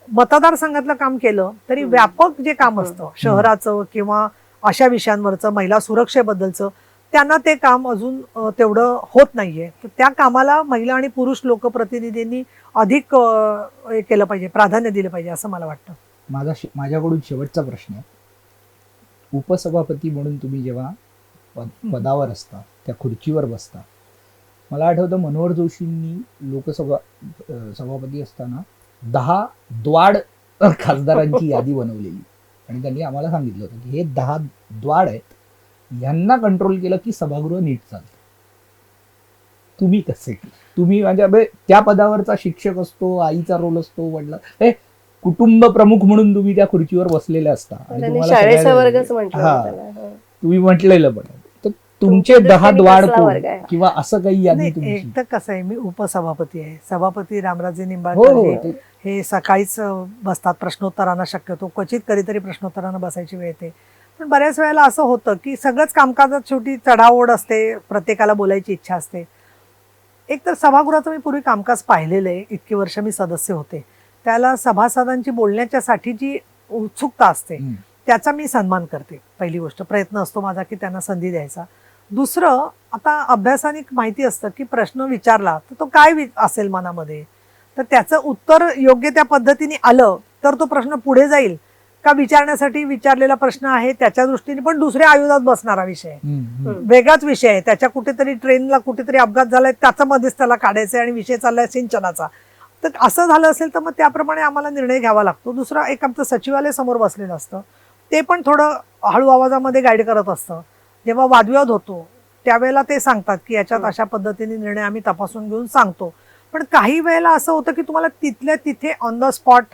मतदारसंघातलं काम केलं तरी व्यापक जे काम असतं शहराचं किंवा अशा विषयांवरचं महिला सुरक्षेबद्दलचं, त्यांना ते काम अजून तेवढं होत नाहीये. तर त्या कामाला महिला आणि पुरुष लोकप्रतिनिधींनी अधिक हे केलं पाहिजे, प्राधान्य दिलं पाहिजे असं मला वाटतं. माझ्याकडून शेवटचा प्रश्न आहे. उपसभापती म्हणून तुम्ही जेव्हा पदावर असता, त्या खुर्चीवर बसता, मला आठवतं मनोहर जोशींनी सभापती असताना 10 द्वाड खासदारांची यादी बनवलेली आणि त्यांनी आम्हाला सांगितलं होतं की हे 10 द्वाड आहेत, यांना कंट्रोल केलं की सभागृह नीट चालतं. तुम्ही कसे, तुम्ही म्हणजे त्या पदावरचा शिक्षक असतो, आईचा रोल असतो, वडला कुटुंब प्रमुख म्हणून तुम्ही त्या खुर्चीवर बसलेले असता आणि तुम्ही म्हटलेलं पण तर तुमचे 10 द्वाड किंवा असं काही यादी. एक तर कसं आहे, मी उपसभापती आहे, सभापती रामराजे निंबाळकर हे सकाळीच बसतात प्रश्नोत्तरांना, शक्यतो क्वचित कधीतरी प्रश्नोत्तरांना बसायची वेळ येते. पण बऱ्याच वेळेला असं होतं की सगळंच कामकाजात शेवटी चढाओढ असते, प्रत्येकाला बोलायची इच्छा असते. एक तर सभागृहाचं मी पूर्वी कामकाज पाहिलेलं आहे, इतकी वर्ष मी सदस्य होते. त्याला सभासदांची बोलण्याच्यासाठी जी उत्सुकता असते त्याचा मी सन्मान करते. पहिली गोष्ट, प्रयत्न असतो माझा की त्यांना संधी द्यायचा. दुसरं, आता अभ्यासाने माहिती असतं की प्रश्न विचारला तर तो काय असेल मनामध्ये, तर त्याचं उत्तर योग्य त्या पद्धतीने आलं तर तो प्रश्न पुढे जाईल का विचारण्यासाठी विचारलेला प्रश्न आहे त्याच्या दृष्टीने पण दुसऱ्या आयुधात बसणारा विषय आहे, वेगळाच विषय आहे. त्याच्या कुठेतरी ट्रेनला कुठेतरी अपघात झालाय त्याचा मध्येच त्याला काढायचा आहे आणि विषय चाललाय सिंचनाचा. तर असं झालं असेल तर मग त्याप्रमाणे आम्हाला निर्णय घ्यावा लागतो. दुसरा, एक आमचं सचिवालय समोर बसलेलं असतं, ते पण थोडं हळू आवाजामध्ये गाईड करत असतं. जेव्हा वादविवाद होतो त्यावेळेला ते सांगतात की याच्यात अशा पद्धतीने निर्णय आम्ही तपासून घेऊन सांगतो. पण काही वेळेला असं होतं की तुम्हाला तिथल्या तिथे ऑन द स्पॉट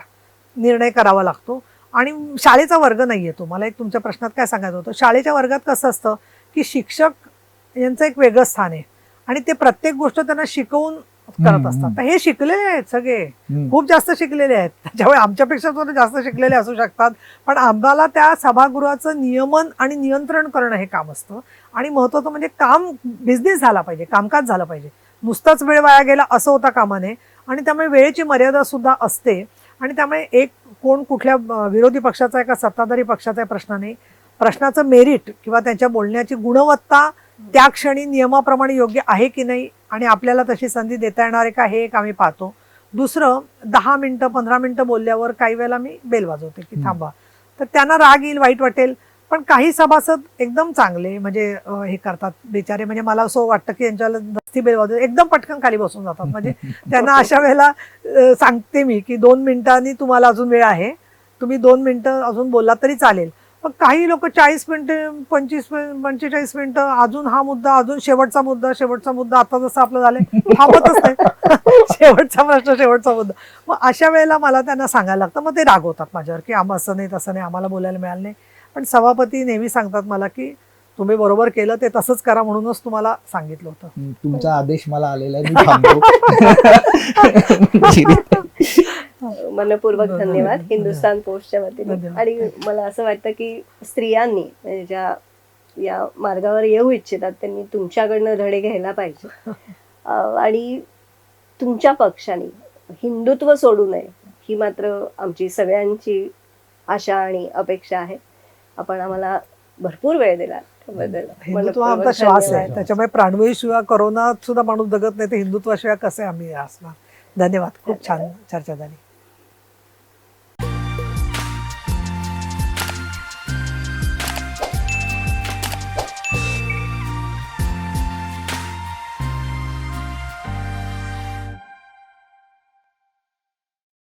निर्णय करावा लागतो. आणि शाळेचा वर्ग नाहीये तो. मला एक तुमच्या प्रश्नात काय सांगायचं होतं, शाळेच्या वर्गात कसं असतं की शिक्षक यांचं एक वेगळं स्थान आहे आणि ते प्रत्येक गोष्ट त्यांना शिकवून करत असतात. तर हे शिकलेले आहेत सगळे, खूप जास्त शिकलेले आहेत, त्याच्यामुळे आमच्यापेक्षा थोडे जास्त शिकलेले असू शकतात. पण आम्हाला त्या सभागृहाचं नियमन आणि नियंत्रण करणं हे काम असतं. आणि महत्त्वाचं म्हणजे काम बिझनेस झाला पाहिजे, कामकाज झालं पाहिजे, नुसताच वेळ वाया गेला असं होता कामा नये. आणि त्यामुळे वेळेची मर्यादा सुद्धा असते. आणि त्यामुळे एक कोण कुठल्या विरोधी पक्षाचा आहे का सत्ताधारी पक्षाचा आहे प्रश्न नाही, प्रश्नाचं मेरिट किंवा त्यांच्या बोलण्याची गुणवत्ता त्या क्षणी नियमाप्रमाणे योग्य आहे की नाही आणि आपल्याला तशी संधी देता येणार आहे का हे एक आम्ही पाहतो. दुसरं, 10 मिनिटं 15 मिनिटं बोलल्यावर काही वेळेला मी बेल वाजवते की थांबा. तर त्यांना राग येईल, वाईट वाटेल. पण काही सभासद एकदम चांगले म्हणजे हे करतात बिचारे, म्हणजे मला असं वाटतं की यांच्याला दस्ती बेल वाजवते एकदम पटकन खाली बसून जातात. म्हणजे त्यांना अशा वेळेला सांगते मी की 2 मिनिटांनी तुम्हाला अजून वेळ आहे, तुम्ही 2 मिनिटं अजून बोलला तरी चालेल. पण काही लोक 40 मिनिटं 45 मिनिटं अजून हा मुद्दा, अजून शेवटचा मुद्दा आता जसं आपलं झालंय थांबतच नाही शेवटचा प्रश्न, शेवटचा मुद्दा. मग अशा वेळेला मला त्यांना सांगायला लागतं. मग ते रागवतात माझ्यावर की आम्हाला असं नाही तसं नाही, आम्हाला बोलायला मिळालं नाही. पण सभापती नेहमी सांगतात मला की तुम्ही बरोबर केलं, ते तसंच करा म्हणूनच तुम्हाला सांगितलं होतं. तुमचा आदेश मला आलेला आहे, मी थांबतो. मनपूर्वक धन्यवाद हिंदुस्तान पोस्टच्या वतीने. धन्यवाद. आणि मला असं वाटतं की स्त्रियांनी म्हणजे ज्या या मार्गावर येऊ इच्छितात त्यांनी तुमच्याकडनं धडे घ्यायला पाहिजे. आणि तुमच्या पक्षाने हिंदुत्व सोडू नये ही मात्र आमची सगळ्यांची आशा आणि अपेक्षा आहे. आपण आम्हाला भरपूर वेळ दिला त्याबद्दल हिंदुत्व हा आमचा श्वास आहे, त्याच्यामुळे प्राणवायूशिवाय कोरोनात सुद्धा माणूस जगत नाही, तर हिंदुत्वाशिवाय कसे आम्ही असणार. धन्यवाद, खूप छान चर्चा झाली.